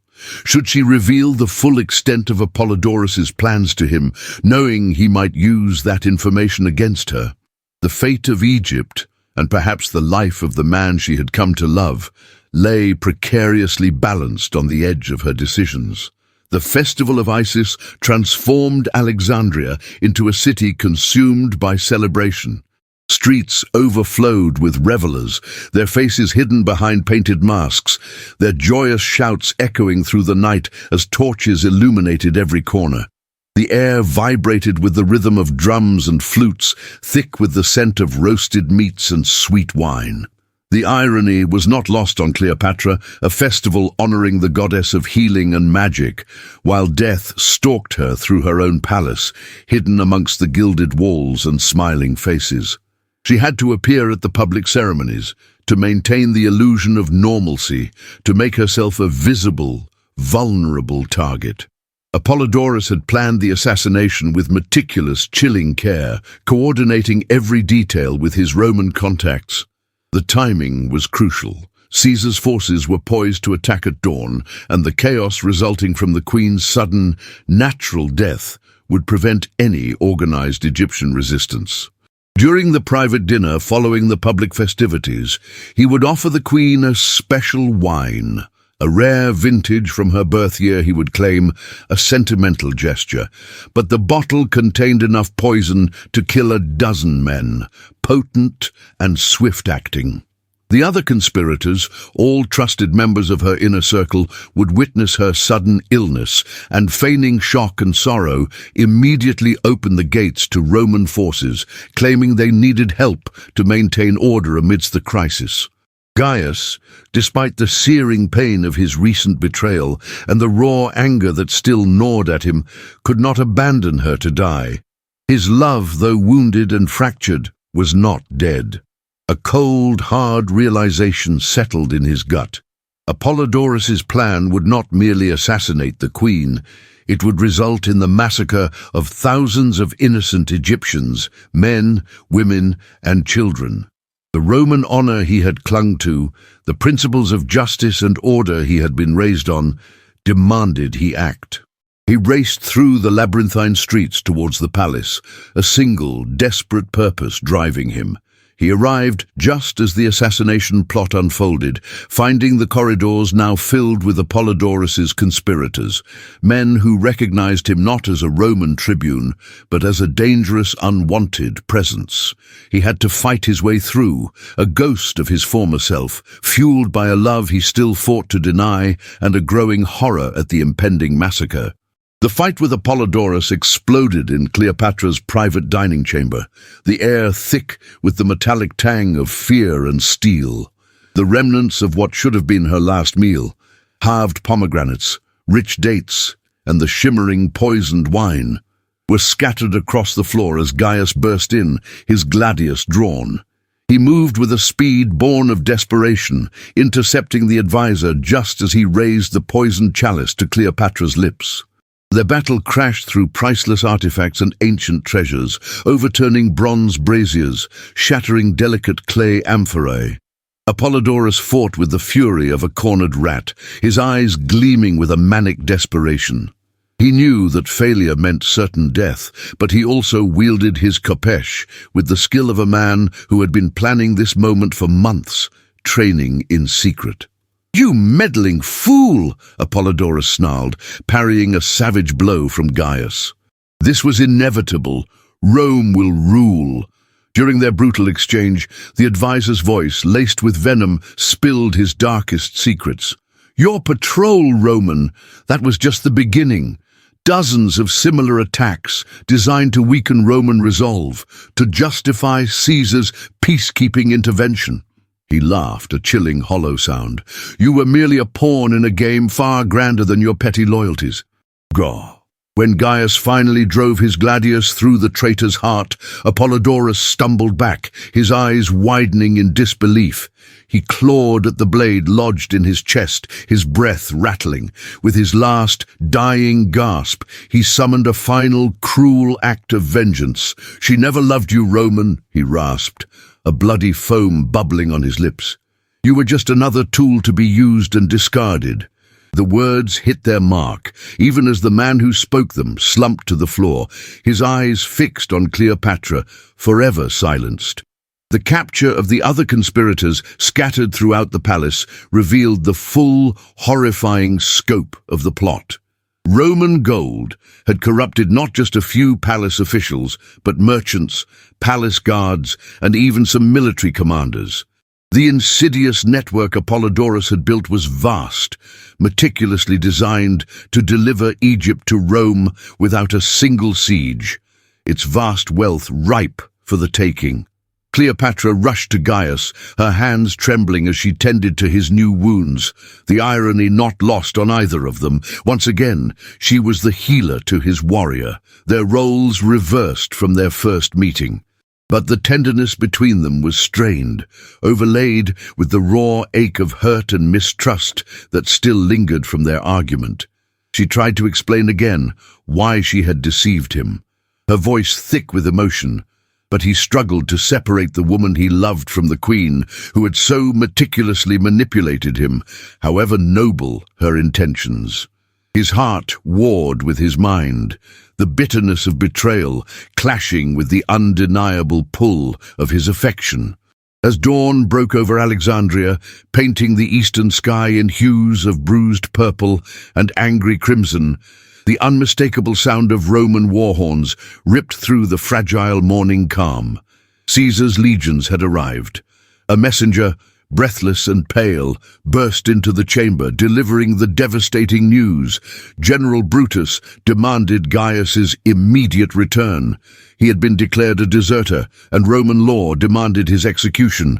Should she reveal the full extent of Apollodorus's plans to him, knowing he might use that information against her? The fate of Egypt, and perhaps the life of the man she had come to love, lay precariously balanced on the edge of her decisions. The festival of Isis transformed Alexandria into a city consumed by celebration. Streets overflowed with revelers, their faces hidden behind painted masks, their joyous shouts echoing through the night as torches illuminated every corner. The air vibrated with the rhythm of drums and flutes, thick with the scent of roasted meats and sweet wine. The irony was not lost on Cleopatra, a festival honoring the goddess of healing and magic, while death stalked her through her own palace, hidden amongst the gilded walls and smiling faces. She had to appear at the public ceremonies, to maintain the illusion of normalcy, to make herself a visible, vulnerable target. Apollodorus had planned the assassination with meticulous, chilling care, coordinating every detail with his Roman contacts. The timing was crucial. Caesar's forces were poised to attack at dawn, and the chaos resulting from the queen's sudden, natural death would prevent any organized Egyptian resistance. During the private dinner following the public festivities, he would offer the queen a special wine, a rare vintage from her birth year, he would claim, a sentimental gesture. But the bottle contained enough poison to kill a dozen men, potent and swift-acting. The other conspirators, all trusted members of her inner circle, would witness her sudden illness and, feigning shock and sorrow, immediately open the gates to Roman forces, claiming they needed help to maintain order amidst the crisis. Gaius, despite the searing pain of his recent betrayal and the raw anger that still gnawed at him, could not abandon her to die. His love, though wounded and fractured, was not dead. A cold, hard realization settled in his gut. Apollodorus's plan would not merely assassinate the queen, it would result in the massacre of thousands of innocent Egyptians, men, women, and children. The Roman honor he had clung to, the principles of justice and order he had been raised on, demanded he act. He raced through the labyrinthine streets towards the palace, a single, desperate purpose driving him. He arrived just as the assassination plot unfolded, finding the corridors now filled with Apollodorus's conspirators, men who recognized him not as a Roman tribune, but as a dangerous, unwanted presence. He had to fight his way through, a ghost of his former self, fueled by a love he still fought to deny and a growing horror at the impending massacre. The fight with Apollodorus exploded in Cleopatra's private dining chamber, the air thick with the metallic tang of fear and steel. The remnants of what should have been her last meal, halved pomegranates, rich dates, and the shimmering poisoned wine, were scattered across the floor as Gaius burst in, his gladius drawn. He moved with a speed born of desperation, intercepting the advisor just as he raised the poisoned chalice to Cleopatra's lips. Their battle crashed through priceless artifacts and ancient treasures, overturning bronze braziers, shattering delicate clay amphorae. Apollodorus fought with the fury of a cornered rat, his eyes gleaming with a manic desperation. He knew that failure meant certain death, but he also wielded his khopesh with the skill of a man who had been planning this moment for months, training in secret. "You meddling fool!" Apollodorus snarled, parrying a savage blow from Gaius. This was inevitable. Rome will rule. During their brutal exchange, the advisor's voice, laced with venom, spilled his darkest secrets. "Your patrol, Roman, that was just the beginning. Dozens of similar attacks designed to weaken Roman resolve, to justify Caesar's peacekeeping intervention." He laughed, a chilling, hollow sound. "You were merely a pawn in a game far grander than your petty loyalties." Gah. When Gaius finally drove his gladius through the traitor's heart, Apollodorus stumbled back, his eyes widening in disbelief. He clawed at the blade lodged in his chest, his breath rattling. With his last, dying gasp, he summoned a final, cruel act of vengeance. "She never loved you, Roman," he rasped, a bloody foam bubbling on his lips. "You were just another tool to be used and discarded." The words hit their mark, even as the man who spoke them slumped to the floor, his eyes fixed on Cleopatra, forever silenced. The capture of the other conspirators scattered throughout the palace revealed the full, horrifying scope of the plot. Roman gold had corrupted not just a few palace officials, but merchants, palace guards, and even some military commanders. The insidious network Apollodorus had built was vast, meticulously designed to deliver Egypt to Rome without a single siege, its vast wealth ripe for the taking. Cleopatra rushed to Gaius, her hands trembling as she tended to his new wounds, the irony not lost on either of them. Once again, she was the healer to his warrior, their roles reversed from their first meeting. But the tenderness between them was strained, overlaid with the raw ache of hurt and mistrust that still lingered from their argument. She tried to explain again why she had deceived him, her voice thick with emotion, but he struggled to separate the woman he loved from the queen who had so meticulously manipulated him, however noble her intentions. His heart warred with his mind, the bitterness of betrayal clashing with the undeniable pull of his affection. As dawn broke over Alexandria, painting the eastern sky in hues of bruised purple and angry crimson, the unmistakable sound of Roman war horns ripped through the fragile morning calm. Caesar's legions had arrived. A messenger, breathless and pale, burst into the chamber, delivering the devastating news. General Brutus demanded Gaius's immediate return. He had been declared a deserter, and Roman law demanded his execution.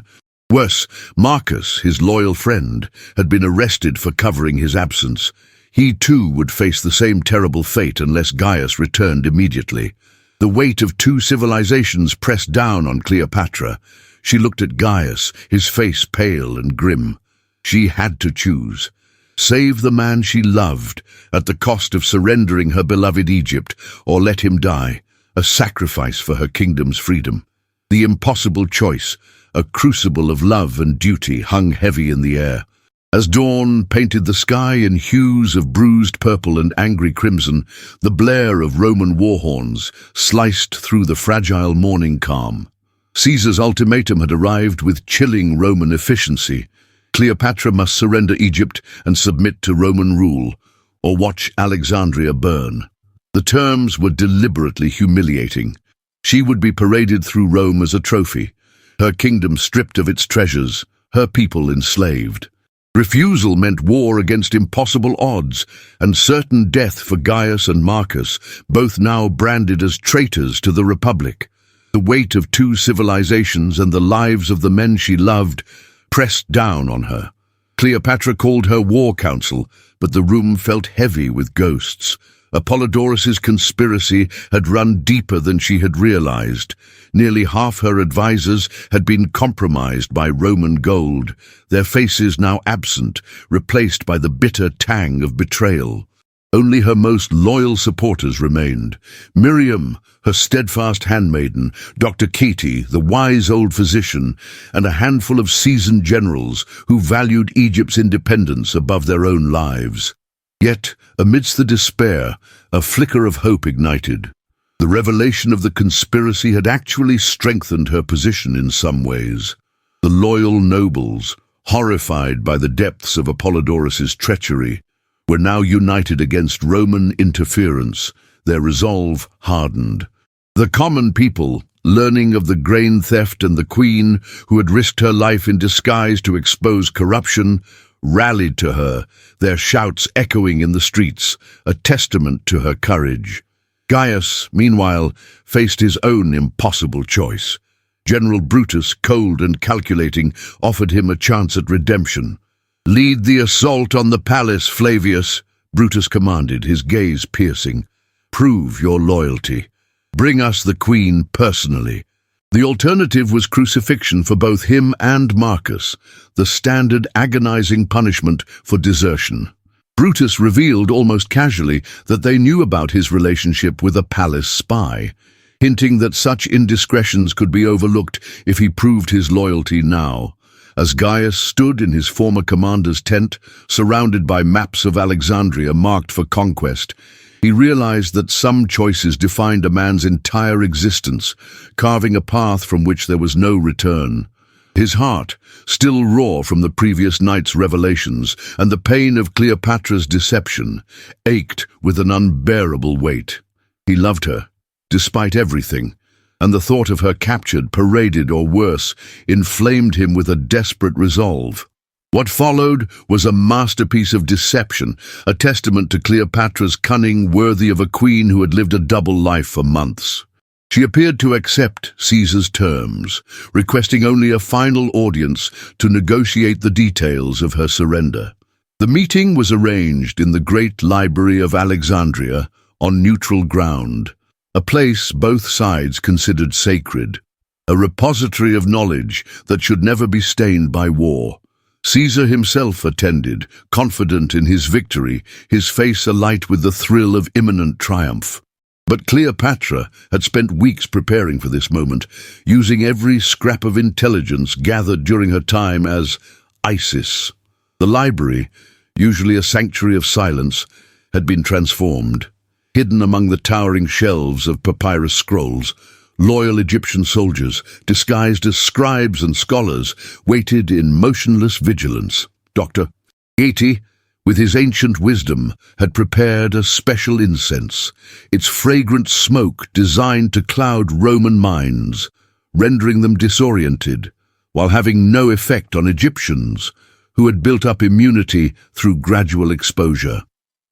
Worse, Marcus, his loyal friend, had been arrested for covering his absence. He too would face the same terrible fate unless Gaius returned immediately. The weight of two civilizations pressed down on Cleopatra. She looked at Gaius, his face pale and grim. She had to choose. Save the man she loved at the cost of surrendering her beloved Egypt, or let him die, a sacrifice for her kingdom's freedom. The impossible choice, a crucible of love and duty, hung heavy in the air. As dawn painted the sky in hues of bruised purple and angry crimson, the blare of Roman war horns sliced through the fragile morning calm. Caesar's ultimatum had arrived with chilling Roman efficiency. Cleopatra must surrender Egypt and submit to Roman rule, or watch Alexandria burn. The terms were deliberately humiliating. She would be paraded through Rome as a trophy, her kingdom stripped of its treasures, her people enslaved. Refusal meant war against impossible odds and certain death for Gaius and Marcus, both now branded as traitors to the Republic. The weight of two civilizations and the lives of the men she loved pressed down on her. Cleopatra called her war council, but the room felt heavy with ghosts. Apollodorus's conspiracy had run deeper than she had realized. Nearly half her advisors had been compromised by Roman gold, their faces now absent, replaced by the bitter tang of betrayal. Only her most loyal supporters remained. Miriam, her steadfast handmaiden, Dr. Katie, the wise old physician, and a handful of seasoned generals who valued Egypt's independence above their own lives. Yet, amidst the despair, a flicker of hope ignited. The revelation of the conspiracy had actually strengthened her position in some ways. The loyal nobles, horrified by the depths of Apollodorus's treachery, were now united against Roman interference, their resolve hardened. The common people, learning of the grain theft and the queen, who had risked her life in disguise to expose corruption, rallied to her, their shouts echoing in the streets, a testament to her courage. Gaius, meanwhile, faced his own impossible choice. General Brutus, cold and calculating, offered him a chance at redemption. "Lead the assault on the palace, Flavius," Brutus commanded, his gaze piercing. "Prove your loyalty. Bring us the queen personally." The alternative was crucifixion for both him and Marcus, the standard agonizing punishment for desertion. Brutus revealed almost casually that they knew about his relationship with a palace spy, hinting that such indiscretions could be overlooked if he proved his loyalty now. As Gaius stood in his former commander's tent, surrounded by maps of Alexandria marked for conquest, he realized that some choices defined a man's entire existence, carving a path from which there was no return. His heart, still raw from the previous night's revelations and the pain of Cleopatra's deception, ached with an unbearable weight. He loved her, despite everything, and the thought of her captured, paraded, or worse, inflamed him with a desperate resolve. What followed was a masterpiece of deception, a testament to Cleopatra's cunning worthy of a queen who had lived a double life for months. She appeared to accept Caesar's terms, requesting only a final audience to negotiate the details of her surrender. The meeting was arranged in the great library of Alexandria, on neutral ground, a place both sides considered sacred, a repository of knowledge that should never be stained by war. Caesar himself attended, confident in his victory, his face alight with the thrill of imminent triumph. But Cleopatra had spent weeks preparing for this moment, using every scrap of intelligence gathered during her time as Isis. The library, usually a sanctuary of silence, had been transformed. Hidden among the towering shelves of papyrus scrolls, loyal Egyptian soldiers, disguised as scribes and scholars, waited in motionless vigilance. Dr. Gaius, with his ancient wisdom, had prepared a special incense, its fragrant smoke designed to cloud Roman minds, rendering them disoriented, while having no effect on Egyptians, who had built up immunity through gradual exposure.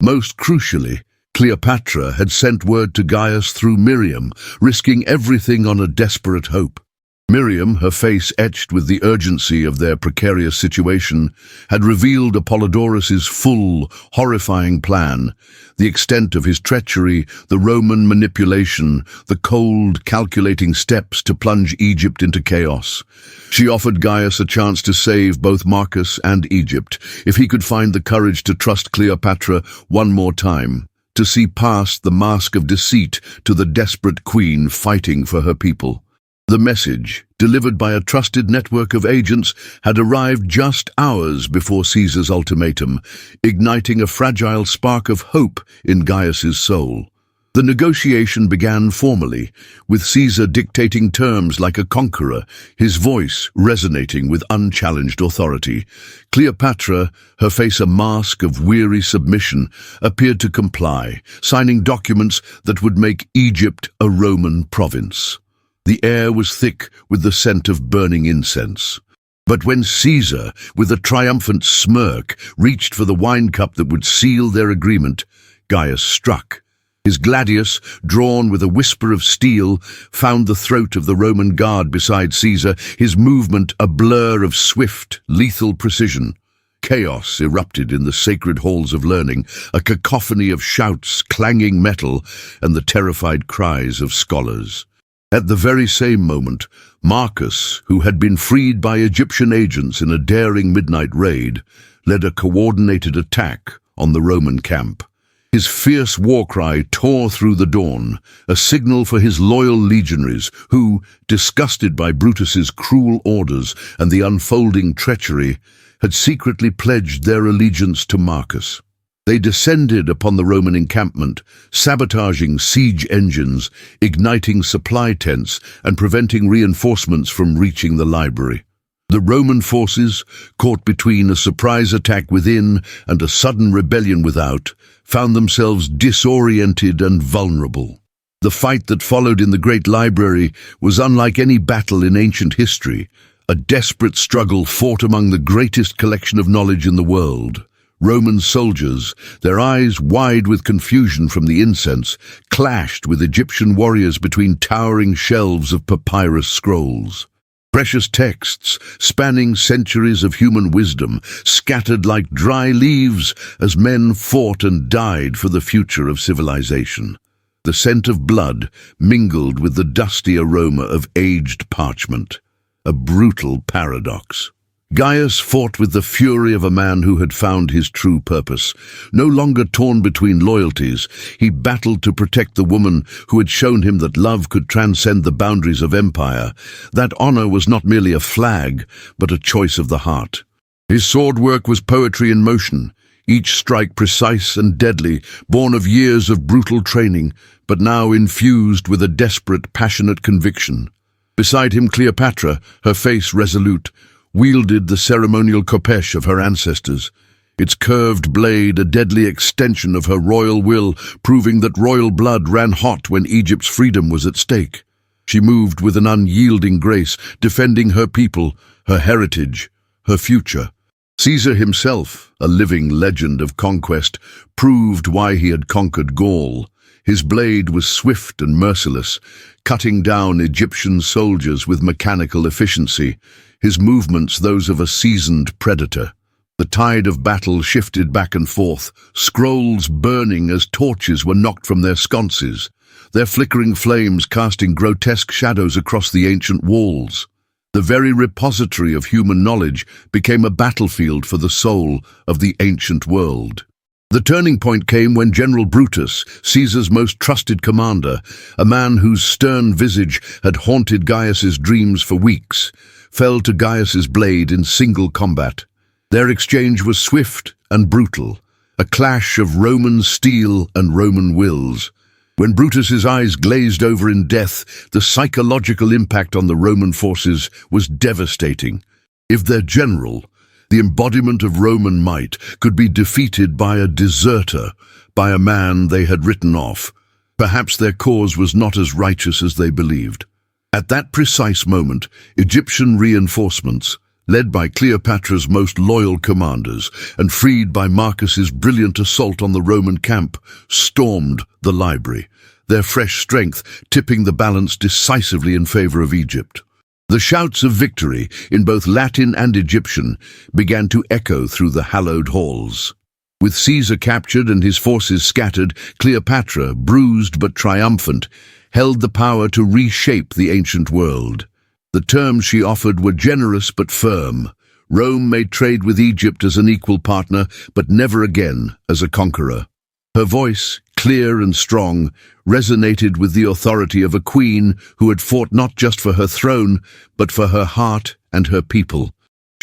Most crucially, Cleopatra had sent word to Gaius through Miriam, risking everything on a desperate hope. Miriam, her face etched with the urgency of their precarious situation, had revealed Apollodorus's full, horrifying plan, the extent of his treachery, the Roman manipulation, the cold, calculating steps to plunge Egypt into chaos. She offered Gaius a chance to save both Marcus and Egypt, if he could find the courage to trust Cleopatra one more time, to see past the mask of deceit to the desperate queen fighting for her people. The message, delivered by a trusted network of agents, had arrived just hours before Caesar's ultimatum, igniting a fragile spark of hope in Gaius's soul. The negotiation began formally, with Caesar dictating terms like a conqueror, his voice resonating with unchallenged authority. Cleopatra, her face a mask of weary submission, appeared to comply, signing documents that would make Egypt a Roman province. The air was thick with the scent of burning incense. But when Caesar, with a triumphant smirk, reached for the wine cup that would seal their agreement, Gaius struck. His gladius, drawn with a whisper of steel, found the throat of the Roman guard beside Caesar, his movement a blur of swift, lethal precision. Chaos erupted in the sacred halls of learning, a cacophony of shouts, clanging metal, and the terrified cries of scholars. At the very same moment, Marcus, who had been freed by Egyptian agents in a daring midnight raid, led a coordinated attack on the Roman camp. His fierce war cry tore through the dawn, a signal for his loyal legionaries who, disgusted by Brutus's cruel orders and the unfolding treachery, had secretly pledged their allegiance to Marcus. They descended upon the Roman encampment, sabotaging siege engines, igniting supply tents, and preventing reinforcements from reaching the library. The Roman forces, caught between a surprise attack within and a sudden rebellion without, found themselves disoriented and vulnerable. The fight that followed in the Great Library was unlike any battle in ancient history, a desperate struggle fought among the greatest collection of knowledge in the world. Roman soldiers, their eyes wide with confusion from the incense, clashed with Egyptian warriors between towering shelves of papyrus scrolls. Precious texts, spanning centuries of human wisdom, scattered like dry leaves as men fought and died for the future of civilization. The scent of blood mingled with the dusty aroma of aged parchment. A brutal paradox. Gaius fought with the fury of a man who had found his true purpose. No longer torn between loyalties, he battled to protect the woman who had shown him that love could transcend the boundaries of empire. That honor was not merely a flag, but a choice of the heart. His sword work was poetry in motion, each strike precise and deadly, born of years of brutal training, but now infused with a desperate, passionate conviction. Beside him, Cleopatra, her face resolute, wielded the ceremonial khopesh of her ancestors, its curved blade a deadly extension of her royal will, proving that royal blood ran hot when Egypt's freedom was at stake. She moved with an unyielding grace, defending her people, her heritage, her future. Caesar himself, a living legend of conquest, proved why he had conquered Gaul. His blade was swift and merciless, cutting down Egyptian soldiers with mechanical efficiency, his movements those of a seasoned predator. The tide of battle shifted back and forth, scrolls burning as torches were knocked from their sconces, their flickering flames casting grotesque shadows across the ancient walls. The very repository of human knowledge became a battlefield for the soul of the ancient world. The turning point came when General Brutus, Caesar's most trusted commander, a man whose stern visage had haunted Gaius's dreams for weeks, fell to Gaius's blade in single combat. Their exchange was swift and brutal, a clash of Roman steel and Roman wills. When Brutus's eyes glazed over in death, the psychological impact on the Roman forces was devastating. If their general, the embodiment of Roman might, could be defeated by a deserter, by a man they had written off, perhaps their cause was not as righteous as they believed. At that precise moment, Egyptian reinforcements, led by Cleopatra's most loyal commanders and freed by Marcus's brilliant assault on the Roman camp, stormed the library, their fresh strength tipping the balance decisively in favor of Egypt. The shouts of victory, in both Latin and Egyptian, began to echo through the hallowed halls. With Caesar captured and his forces scattered, Cleopatra, bruised but triumphant, held the power to reshape the ancient world. The terms she offered were generous but firm. Rome made trade with Egypt as an equal partner, but never again as a conqueror. Her voice, clear and strong, resonated with the authority of a queen who had fought not just for her throne, but for her heart and her people.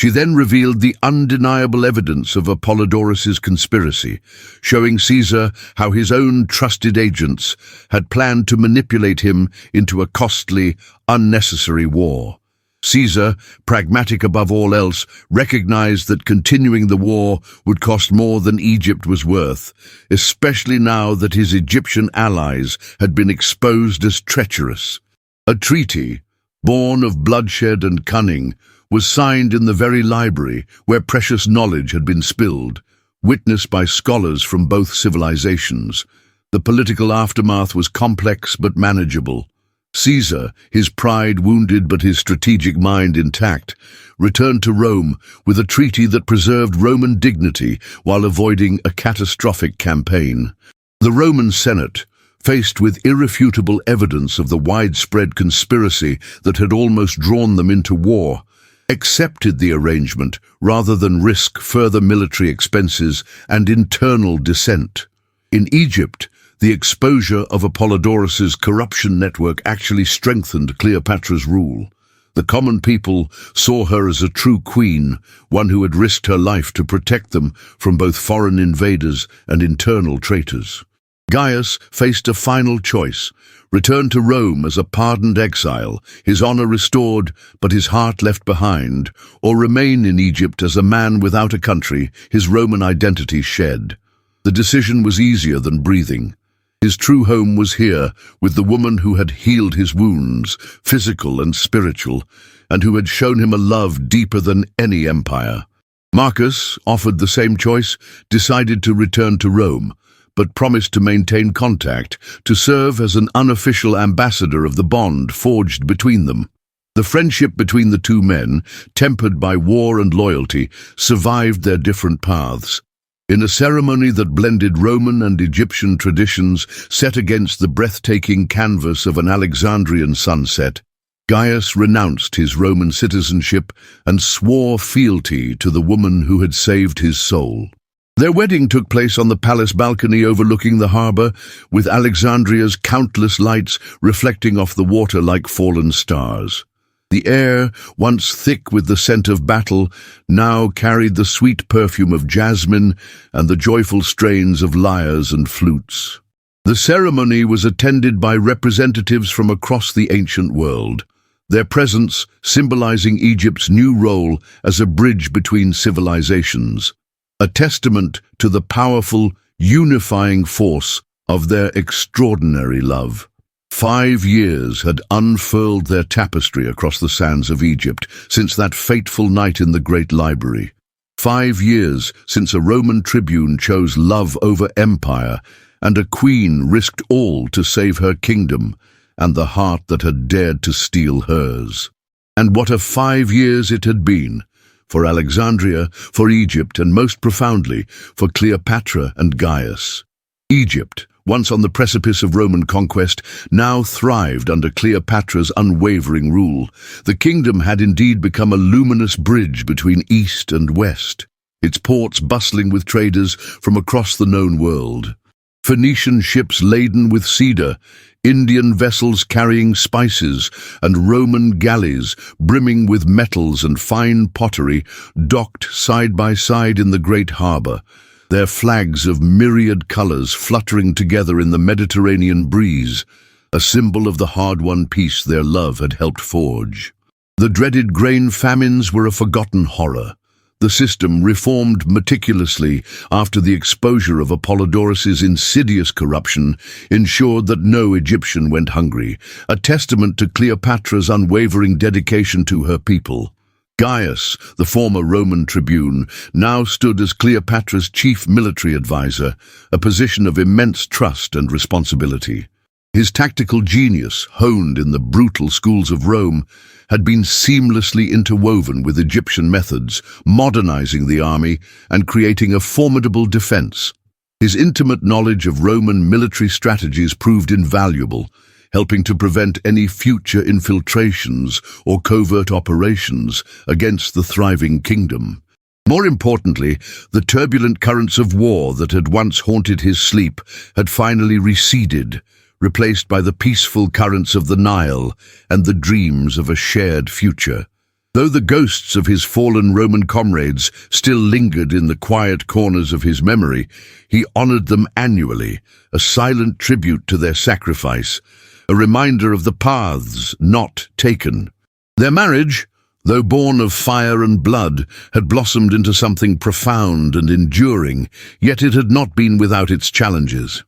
She then revealed the undeniable evidence of Apollodorus's conspiracy, showing Caesar how his own trusted agents had planned to manipulate him into a costly, unnecessary war. Caesar, pragmatic above all else, recognized that continuing the war would cost more than Egypt was worth, especially now that his Egyptian allies had been exposed as treacherous. A treaty, born of bloodshed and cunning, was signed in the very library where precious knowledge had been spilled, witnessed by scholars from both civilizations. The political aftermath was complex but manageable. Caesar, his pride wounded but his strategic mind intact, returned to Rome with a treaty that preserved Roman dignity while avoiding a catastrophic campaign. The Roman Senate, faced with irrefutable evidence of the widespread conspiracy that had almost drawn them into war, accepted the arrangement rather than risk further military expenses and internal dissent. In Egypt, the exposure of Apollodorus's corruption network actually strengthened Cleopatra's rule. The common people saw her as a true queen, one who had risked her life to protect them from both foreign invaders and internal traitors. Gaius faced a final choice: return to Rome as a pardoned exile, his honor restored but his heart left behind, or remain in Egypt as a man without a country, his Roman identity shed. The decision was easier than breathing. His true home was here, with the woman who had healed his wounds, physical and spiritual, and who had shown him a love deeper than any empire. Marcus, offered the same choice, decided to return to Rome, but promised to maintain contact, to serve as an unofficial ambassador of the bond forged between them. The friendship between the two men, tempered by war and loyalty, survived their different paths. In a ceremony that blended Roman and Egyptian traditions set against the breathtaking canvas of an Alexandrian sunset, Gaius renounced his Roman citizenship and swore fealty to the woman who had saved his soul. Their wedding took place on the palace balcony overlooking the harbor, with Alexandria's countless lights reflecting off the water like fallen stars. The air, once thick with the scent of battle, now carried the sweet perfume of jasmine and the joyful strains of lyres and flutes. The ceremony was attended by representatives from across the ancient world, their presence symbolizing Egypt's new role as a bridge between civilizations, a testament to the powerful, unifying force of their extraordinary love. 5 years had unfurled their tapestry across the sands of Egypt since that fateful night in the Great Library. 5 years since a Roman tribune chose love over empire, and a queen risked all to save her kingdom and the heart that had dared to steal hers. And what a 5 years it had been, for Alexandria, for Egypt, and most profoundly, for Cleopatra and Gaius. Egypt, once on the precipice of Roman conquest, now thrived under Cleopatra's unwavering rule. The kingdom had indeed become a luminous bridge between East and West, its ports bustling with traders from across the known world. Phoenician ships laden with cedar, Indian vessels carrying spices, and Roman galleys brimming with metals and fine pottery docked side by side in the great harbor, their flags of myriad colors fluttering together in the Mediterranean breeze, a symbol of the hard-won peace their love had helped forge. The dreaded grain famines were a forgotten horror. The system, reformed meticulously after the exposure of Apollodorus's insidious corruption, ensured that no Egyptian went hungry, a testament to Cleopatra's unwavering dedication to her people. Gaius, the former Roman tribune, now stood as Cleopatra's chief military advisor, a position of immense trust and responsibility. His tactical genius, honed in the brutal schools of Rome, had been seamlessly interwoven with Egyptian methods, modernizing the army and creating a formidable defense. His intimate knowledge of Roman military strategies proved invaluable, helping to prevent any future infiltrations or covert operations against the thriving kingdom. More importantly, the turbulent currents of war that had once haunted his sleep had finally receded, replaced by the peaceful currents of the Nile and the dreams of a shared future. Though the ghosts of his fallen Roman comrades still lingered in the quiet corners of his memory, he honored them annually, a silent tribute to their sacrifice, a reminder of the paths not taken. Their marriage, though born of fire and blood, had blossomed into something profound and enduring, yet it had not been without its challenges.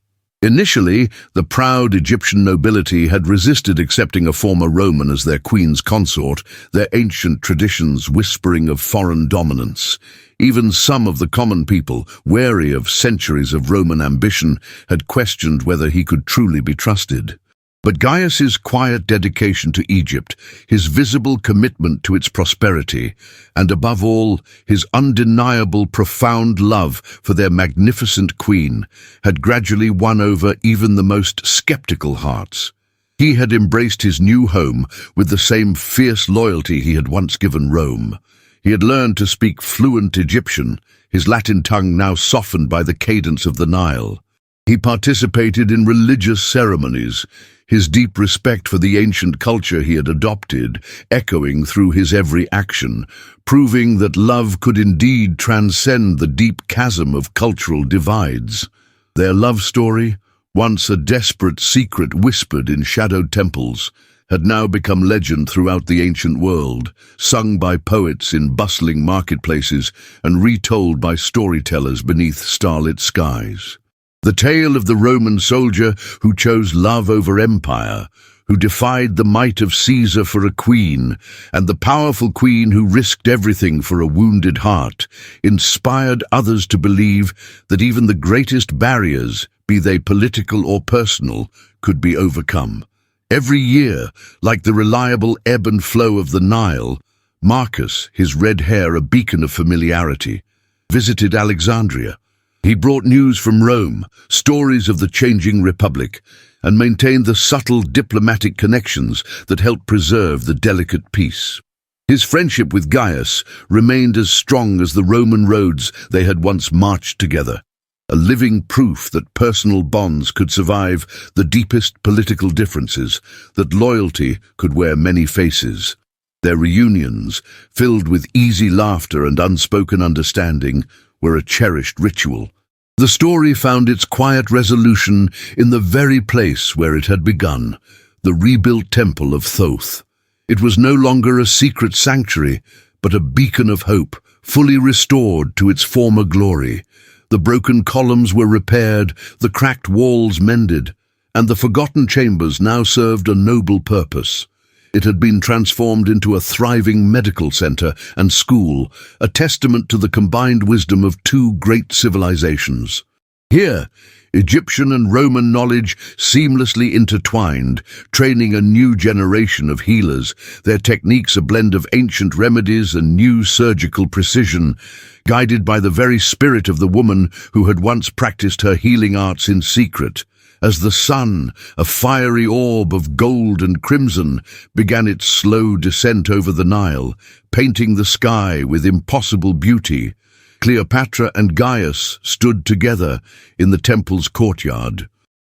Initially, the proud Egyptian nobility had resisted accepting a former Roman as their queen's consort, their ancient traditions whispering of foreign dominance. Even some of the common people, wary of centuries of Roman ambition, had questioned whether he could truly be trusted. But Gaius's quiet dedication to Egypt, his visible commitment to its prosperity, and above all, his undeniable profound love for their magnificent queen, had gradually won over even the most skeptical hearts. He had embraced his new home with the same fierce loyalty he had once given Rome. He had learned to speak fluent Egyptian, his Latin tongue now softened by the cadence of the Nile. He participated in religious ceremonies, his deep respect for the ancient culture he had adopted echoing through his every action, proving that love could indeed transcend the deep chasm of cultural divides. Their love story, once a desperate secret whispered in shadowed temples, had now become legend throughout the ancient world, sung by poets in bustling marketplaces and retold by storytellers beneath starlit skies. The tale of the Roman soldier who chose love over empire, who defied the might of Caesar for a queen, and the powerful queen who risked everything for a wounded heart, inspired others to believe that even the greatest barriers, be they political or personal, could be overcome. Every year, like the reliable ebb and flow of the Nile, Marcus, his red hair a beacon of familiarity, visited Alexandria. He brought news from Rome, stories of the changing republic, and maintained the subtle diplomatic connections that helped preserve the delicate peace. His friendship with Gaius remained as strong as the Roman roads they had once marched together, a living proof that personal bonds could survive the deepest political differences, that loyalty could wear many faces. Their reunions, filled with easy laughter and unspoken understanding, were a cherished ritual. The story found its quiet resolution in the very place where it had begun, the rebuilt temple of Thoth. It was no longer a secret sanctuary, but a beacon of hope, fully restored to its former glory. The broken columns were repaired, the cracked walls mended, and the forgotten chambers now served a noble purpose. It had been transformed into a thriving medical center and school, a testament to the combined wisdom of two great civilizations. Here, Egyptian and Roman knowledge seamlessly intertwined, training a new generation of healers, their techniques a blend of ancient remedies and new surgical precision, guided by the very spirit of the woman who had once practiced her healing arts in secret. As the sun, a fiery orb of gold and crimson, began its slow descent over the Nile, painting the sky with impossible beauty, Cleopatra and Gaius stood together in the temple's courtyard.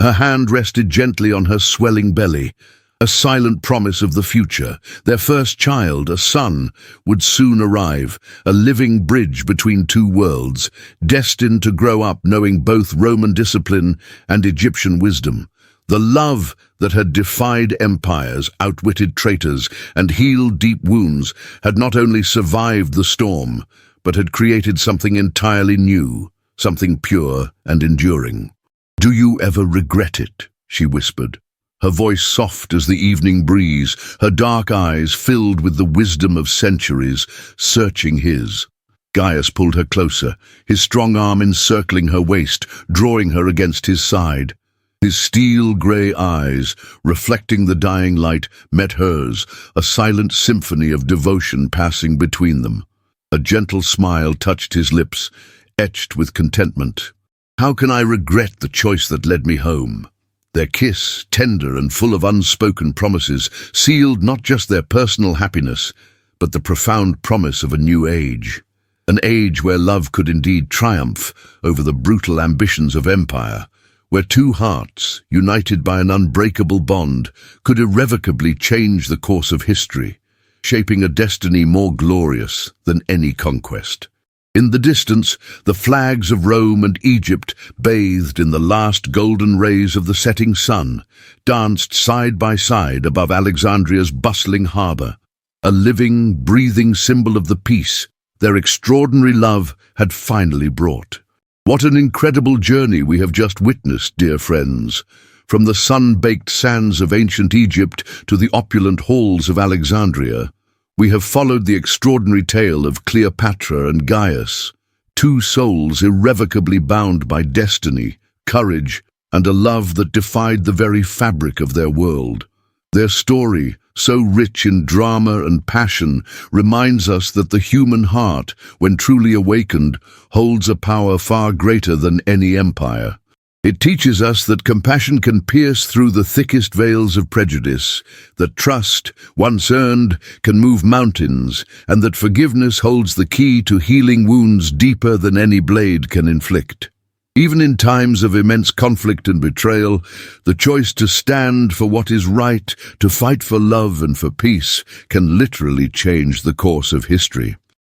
Her hand rested gently on her swelling belly, a silent promise of the future. Their first child, a son, would soon arrive, a living bridge between two worlds, destined to grow up knowing both Roman discipline and Egyptian wisdom. The love that had defied empires, outwitted traitors, and healed deep wounds had not only survived the storm, but had created something entirely new, something pure and enduring. "Do you ever regret it?" she whispered, her voice soft as the evening breeze, her dark eyes filled with the wisdom of centuries, searching his. Gaius pulled her closer, his strong arm encircling her waist, drawing her against his side. His steel-grey eyes, reflecting the dying light, met hers, a silent symphony of devotion passing between them. A gentle smile touched his lips, etched with contentment. "How can I regret the choice that led me home?" Their kiss, tender and full of unspoken promises, sealed not just their personal happiness, but the profound promise of a new age. An age where love could indeed triumph over the brutal ambitions of empire, where two hearts, united by an unbreakable bond, could irrevocably change the course of history, shaping a destiny more glorious than any conquest. In the distance, the flags of Rome and Egypt, bathed in the last golden rays of the setting sun, danced side by side above Alexandria's bustling harbor, a living, breathing symbol of the peace their extraordinary love had finally brought. What an incredible journey we have just witnessed, dear friends, from the sun-baked sands of ancient Egypt to the opulent halls of Alexandria. We have followed the extraordinary tale of Cleopatra and Gaius, two souls irrevocably bound by destiny, courage, and a love that defied the very fabric of their world. Their story, so rich in drama and passion, reminds us that the human heart, when truly awakened, holds a power far greater than any empire. It teaches us that compassion can pierce through the thickest veils of prejudice, that trust, once earned, can move mountains, and that forgiveness holds the key to healing wounds deeper than any blade can inflict. Even in times of immense conflict and betrayal, the choice to stand for what is right, to fight for love and for peace, can literally change the course of history.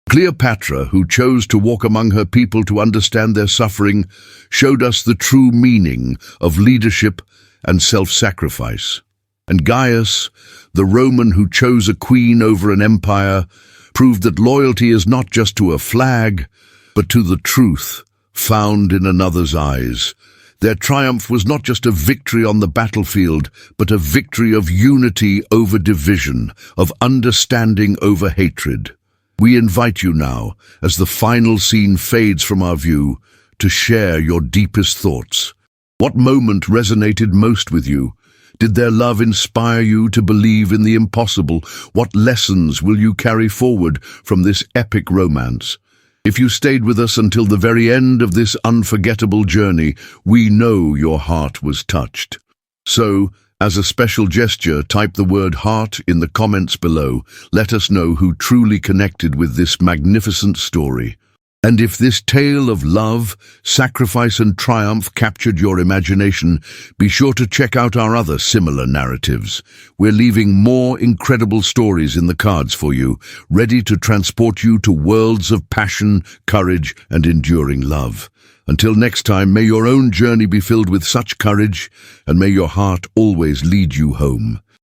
Cleopatra, who chose to walk among her people to understand their suffering, showed us the true meaning of leadership and self-sacrifice. And Gaius, the Roman who chose a queen over an empire, proved that loyalty is not just to a flag, but to the truth found in another's eyes. Their triumph was not just a victory on the battlefield, but a victory of unity over division, of understanding over hatred. We invite you now, as the final scene fades from our view, to share your deepest thoughts. What moment resonated most with you? Did their love inspire you to believe in the impossible? What lessons will you carry forward from this epic romance? If you stayed with us until the very end of this unforgettable journey, we know your heart was touched. So, as a special gesture, type the word heart in the comments below. Let us know who truly connected with this magnificent story. And if this tale of love, sacrifice and triumph captured your imagination, be sure to check out our other similar narratives. We're leaving more incredible stories in the cards for you, ready to transport you to worlds of passion, courage, and enduring love. Until next time, may your own journey be filled with such courage, and may your heart always lead you home.